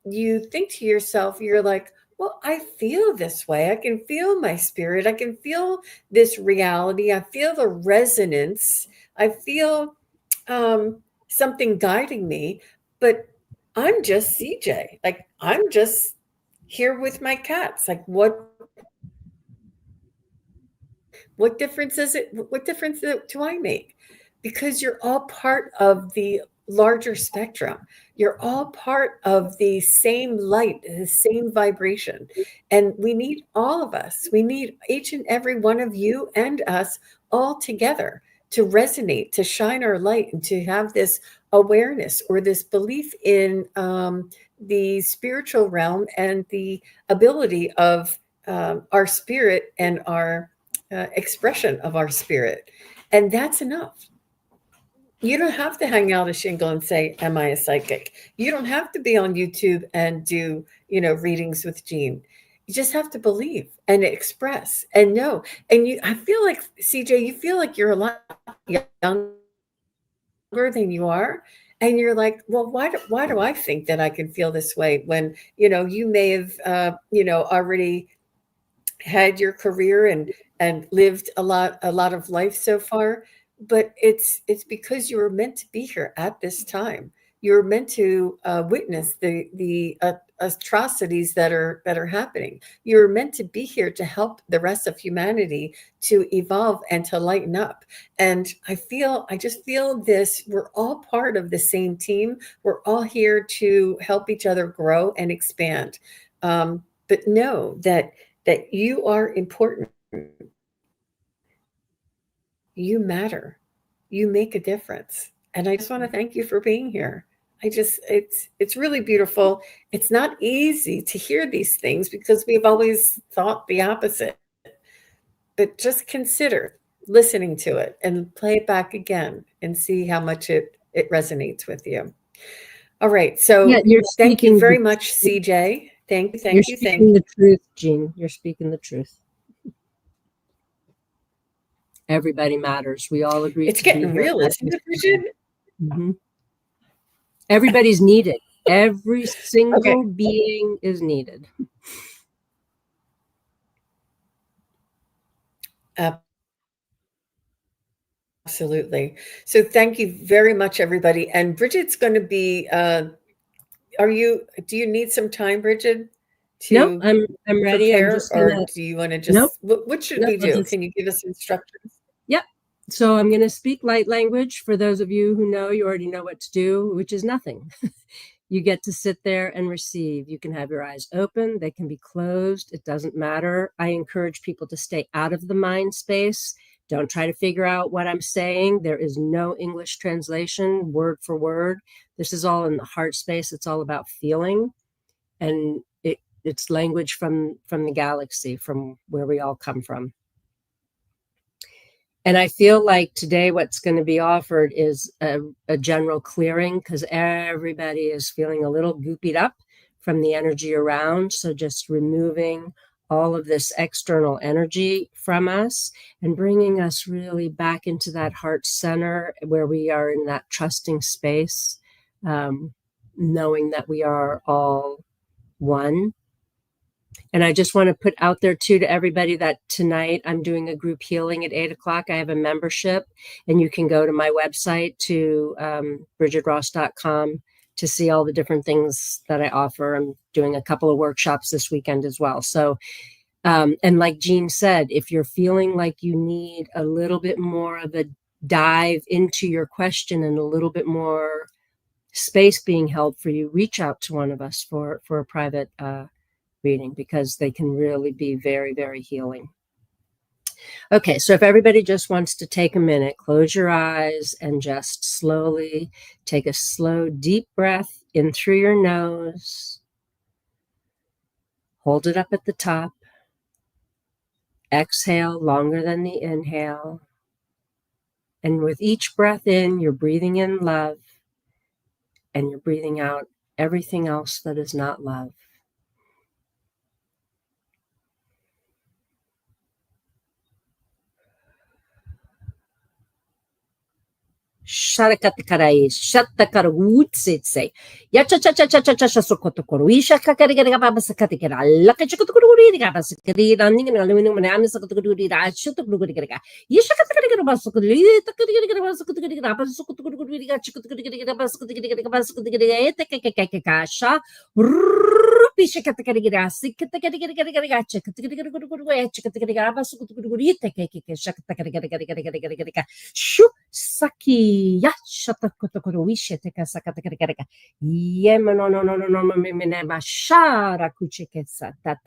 you think to yourself, you're like, well, I feel this way. I can feel my spirit. I can feel this reality. I feel the resonance. I feel something guiding me, but I'm just CJ. Like, I'm just here with my cats. Like, what difference is it? What difference do I make? Because you're all part of the larger spectrum. You're all part of the same light, the same vibration. And we need all of us. We need each and every one of you and us all together to resonate, to shine our light, and to have this awareness or this belief in the spiritual realm and the ability of our spirit and our expression of our spirit. And that's enough. You don't have to hang out a shingle and say, am I a psychic? You don't have to be on YouTube and do, you know, readings with Jean. You just have to believe and express and know. And I feel like, CJ, you feel like you're a lot younger than you are. And you're like, well, why do I think that I can feel this way when, you know, you may have, you know, already had your career and lived a lot of life so far, but it's because you were meant to be here at this time. You're meant to witness the atrocities that are happening. You're meant to be here to help the rest of humanity to evolve and to lighten up. And I just feel this. We're all part of the same team. We're all here to help each other grow and expand. But know that you are important. You matter. You make a difference. And I just want to thank you for being here. It's really beautiful. It's not easy to hear these things because we've always thought the opposite. But just consider listening to it and play it back again and see how much it resonates with you. All right. So Yeah, you're thank you speaking very the much, CJ. Thank you. you're Thank you. speaking the truth, Jean. You're speaking the truth. Everybody matters. We all agree It's to be getting here. real, isn't it, Brigid? Mm-hmm. Everybody's needed. Every Okay. single being is needed. Absolutely. So thank you very much, everybody. And Brigid's going to be, do you need some time, Brigid, No, to I'm ready. I'm prepare, just or gonna do you want to nope, just, what should nope, we I'll do? just Can you give us instructions? yep. So I'm gonna speak light language. For those of you who know, you already know what to do, which is nothing. You get to sit there and receive. You can have your eyes open. They can be closed. It doesn't matter. I encourage people to stay out of the mind space. Don't try to figure out what I'm saying. There is no English translation, word for word. This is all in the heart space. It's all about feeling. And it's language from the galaxy, from where we all come from. And I feel like today what's going to be offered is a general clearing, because everybody is feeling a little goopied up from the energy around. So just removing all of this external energy from us and bringing us really back into that heart center where we are in that trusting space, knowing that we are all one. And I just want to put out there too to everybody that tonight I'm doing a group healing at 8:00. I have a membership, and you can go to my website to brigidross.com to see all the different things that I offer. I'm doing a couple of workshops this weekend as well. So, and like Jean said, if you're feeling like you need a little bit more of a dive into your question and a little bit more space being held for you, reach out to one of us for a private reading, because they can really be very, very healing. Okay, so if everybody just wants to take a minute, close your eyes and just slowly take a slow, deep breath in through your nose. Hold it up at the top. Exhale longer than the inhale. And with each breath in, you're breathing in love, and you're breathing out everything else that is not love. Sharakatakarai, shatakara wootsitse. Yachachachachachacha sokotokoro. Ishakakarigarabasakatikara. Lakachukuri, running and aluminum and amsakuri, shutokuri. Yishakatakarigabasukuri, takarigarabasukuri, Saki ya shatakotokoro wishe teka sakatakarika. Yema no me mashara kuchikesa ta.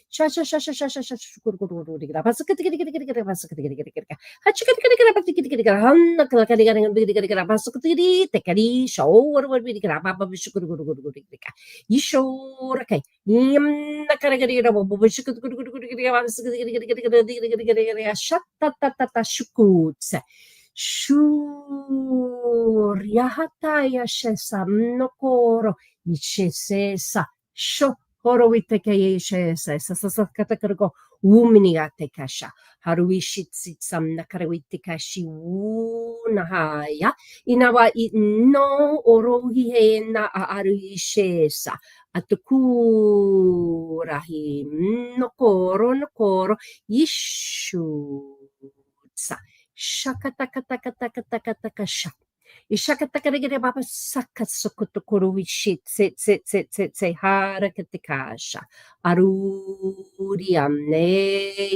Sha shukurugurugura. Basakatikirikirikirikirikirikirikirika. Basakatikirikirikirika. Hachikatikirikirikirika. Batikirikirikirika. Hannakalakarikarikirikirikirika. Basakatikiri tekari shawarwarikirika. Baba shukurugurugurika. Yishorake. Yamnakarikirikirika. Basakatikirikirikirika. Basakatikirikirikirika. Shatatata shukutse. Shuryahataya shesa nokoro ishesesa sho horowiteke shesa sasakatakargo wumnigate kasha haruishitsam nakarawitikashi wunahaya inawa no orohihena aruishesa atukurahi nokoro yishutsa Shakatakatakatakatakasha. Ishakatakarigere baba sakasokotokoro wishit se harakatikasha. Aruriamne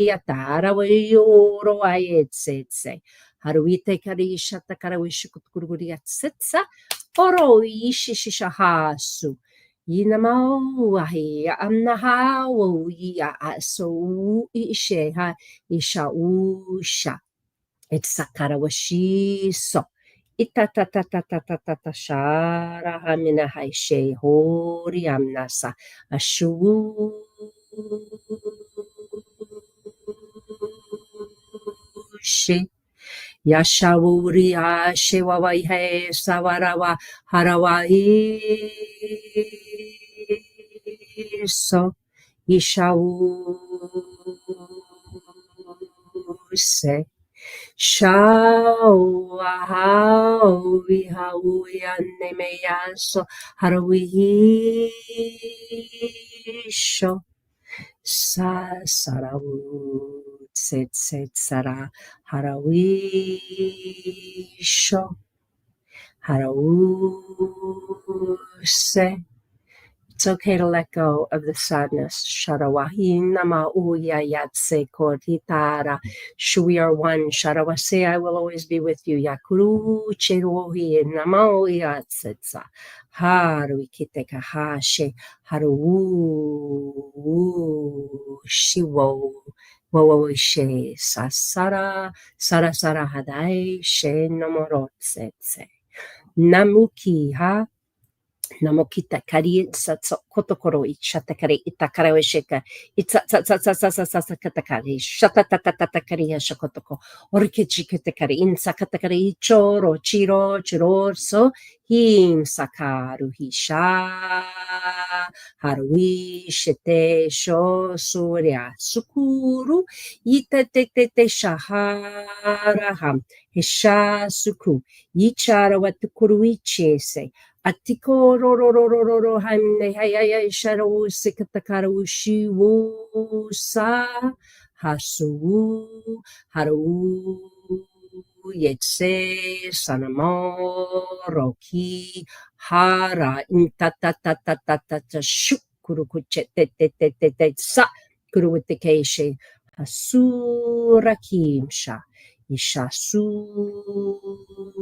yatara wayoro ayetse. Haruite karisha takarawishukururia setsa. Oro ishishahasu. Yinamau ahi amnahawo ya so isheha ishausha. It's sakarawashi so. Itatatatatatatata shara hamina haishe hori amnasa ashu she yashawuri ashe wawai he sawarawa harawai so ishawu se Shao how we so harawi sho sa sarawu set sara harawi sho harawu se It's okay to let go of the sadness. Sharawahi nama uya yatse koritara. We are one. Sharawase, I will always be with you. Yakuru cherohi nama uya tsetsa. Haru ikiteka hashe. Haru shiwo. Wo she sasara. Sarasara hadai she nomorotsetse. Namuki ha. Namokita kari satso kotokoro ichatakari itakara sheka itsatsatsatsatsatsatsatakari shatatatakari shakotoko orkichiketakari insakatakari ichoro chiro chirorso him sakaru hisha harui shete sho surya sukuru itatete shahara ham hisha suku ichara watukuru ichese Atiko ro ro ro ro ro ro hamne hayaya shadow sikatakaru shiwu sa hasu haru yetse sanamo roki hara intatatatata shukuru kuche te sa kuru with the keishe hasura kimsha ishasu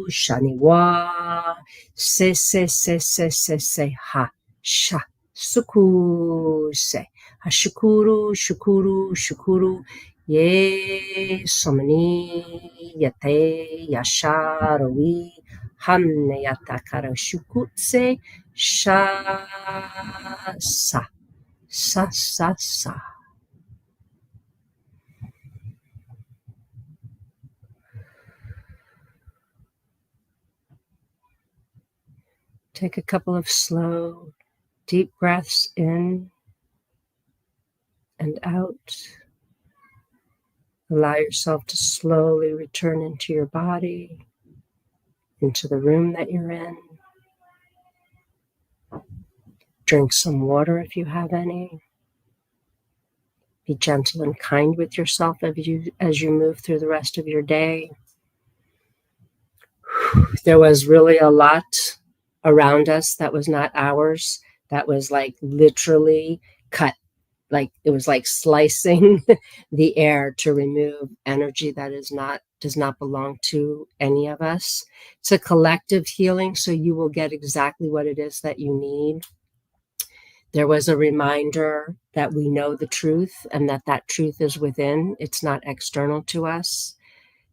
shaniwa se ha sha suku se hashukuru shukuru ye somani yate yasharoi hamne yatakara shukutse sha sa. Take a couple of slow, deep breaths in and out. Allow yourself to slowly return into your body, into the room that you're in. Drink some water if you have any. Be gentle and kind with yourself as you move through the rest of your day. There was really a lot around us that was not ours, that was like literally cut. Like it was like slicing the air to remove energy that does not belong to any of us. It's a collective healing, so you will get exactly what it is that you need. There was a reminder that we know the truth and that truth is within. It's not external to us.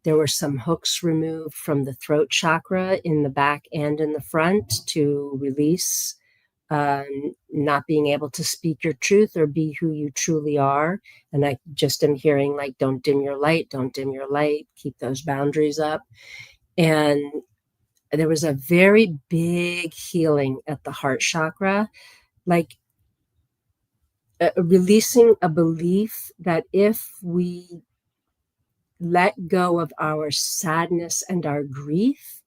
There were some hooks removed from the throat chakra in the back and in the front to release not being able to speak your truth or be who you truly are. And I just am hearing like, don't dim your light, keep those boundaries up. And there was a very big healing at the heart chakra, like releasing a belief that if we let go of our sadness and our grief,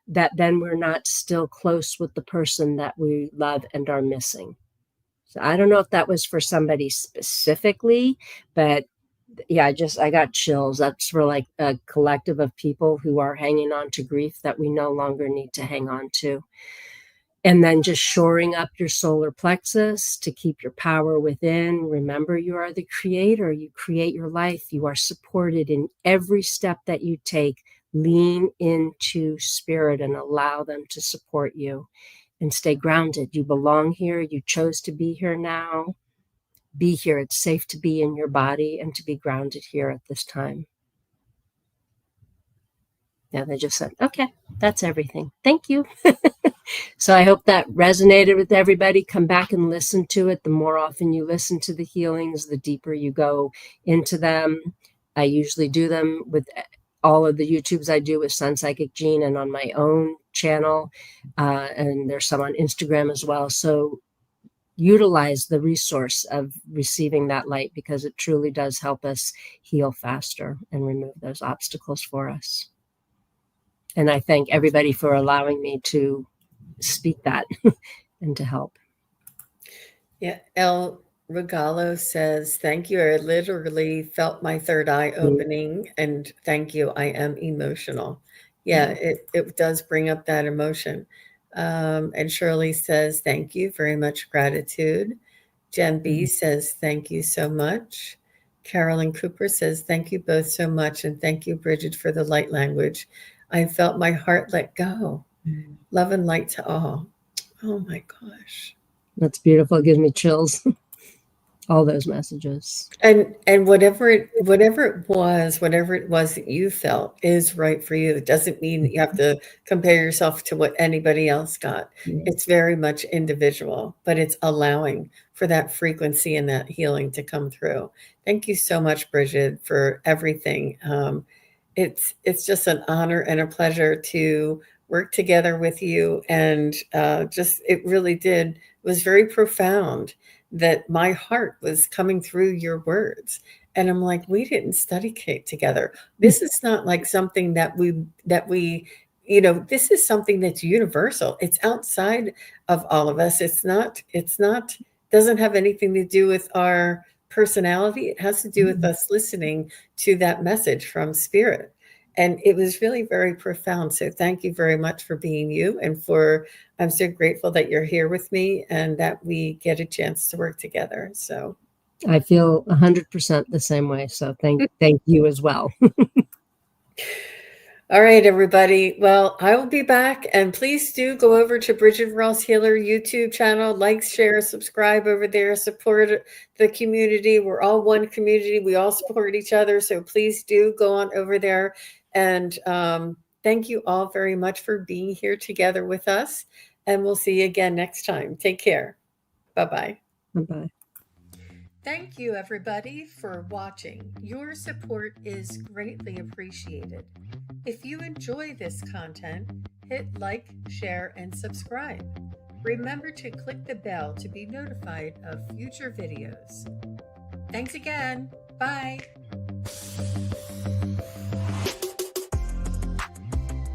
that then we're not still close with the person that we love and are missing. So I don't know if that was for somebody specifically, but yeah, I got chills. That's for like a collective of people who are hanging on to grief that we no longer need to hang on to. And then just shoring up your solar plexus to keep your power within. Remember, you are the creator. You create your life. You are supported in every step that you take. Lean into spirit and allow them to support you and stay grounded. You belong here. You chose to be here now. Be here. It's safe to be in your body and to be grounded here at this time. Yeah, they just said, okay, that's everything. Thank you. So I hope that resonated with everybody. Come back and listen to it. The more often you listen to the healings, the deeper you go into them. I usually do them with all of the YouTubes I do with Sun Psychic Jean and on my own channel. And there's some on Instagram as well. So utilize the resource of receiving that light because it truly does help us heal faster and remove those obstacles for us. And I thank everybody for allowing me to speak that and to help. Yeah, El Regalo says, thank you. I literally felt my third eye opening, and thank you. I am emotional. Yeah, it does bring up that emotion. And Shirley says, thank you, very much gratitude. Jen B says, thank you so much. Carolyn Cooper says, thank you both so much. And thank you, Brigid, for the light language. I felt my heart let go. Love and light to all. Oh my gosh. That's beautiful. It gives me chills. All those messages. And whatever it was that you felt is right for you. It doesn't mean that you have to compare yourself to what anybody else got. It's very much individual, but it's allowing for that frequency and that healing to come through. Thank you so much, Brigid, for everything. It's just an honor and a pleasure to work together with you. And it really was very profound that my heart was coming through your words. And I'm like, we didn't study together. This is not like something that we, this is something that's universal. It's outside of all of us. Doesn't have anything to do with our personality. It has to do with us listening to that message from spirit. And it was really very profound. So thank you very much for being you. And I'm so grateful that you're here with me and that we get a chance to work together. So I feel 100% the same way. So thank you as well. All right, everybody. Well, I will be back, and please do go over to Brigid Ross Healer YouTube channel, like, share, subscribe over there, support the community. We're all one community. We all support each other. So please do go on over there. And thank you all very much for being here together with us. And we'll see you again next time. Take care. Bye-bye. Bye-bye. Thank you, everybody, for watching. Your support is greatly appreciated. If you enjoy this content, hit like, share, and subscribe. Remember to click the bell to be notified of future videos. Thanks again. Bye.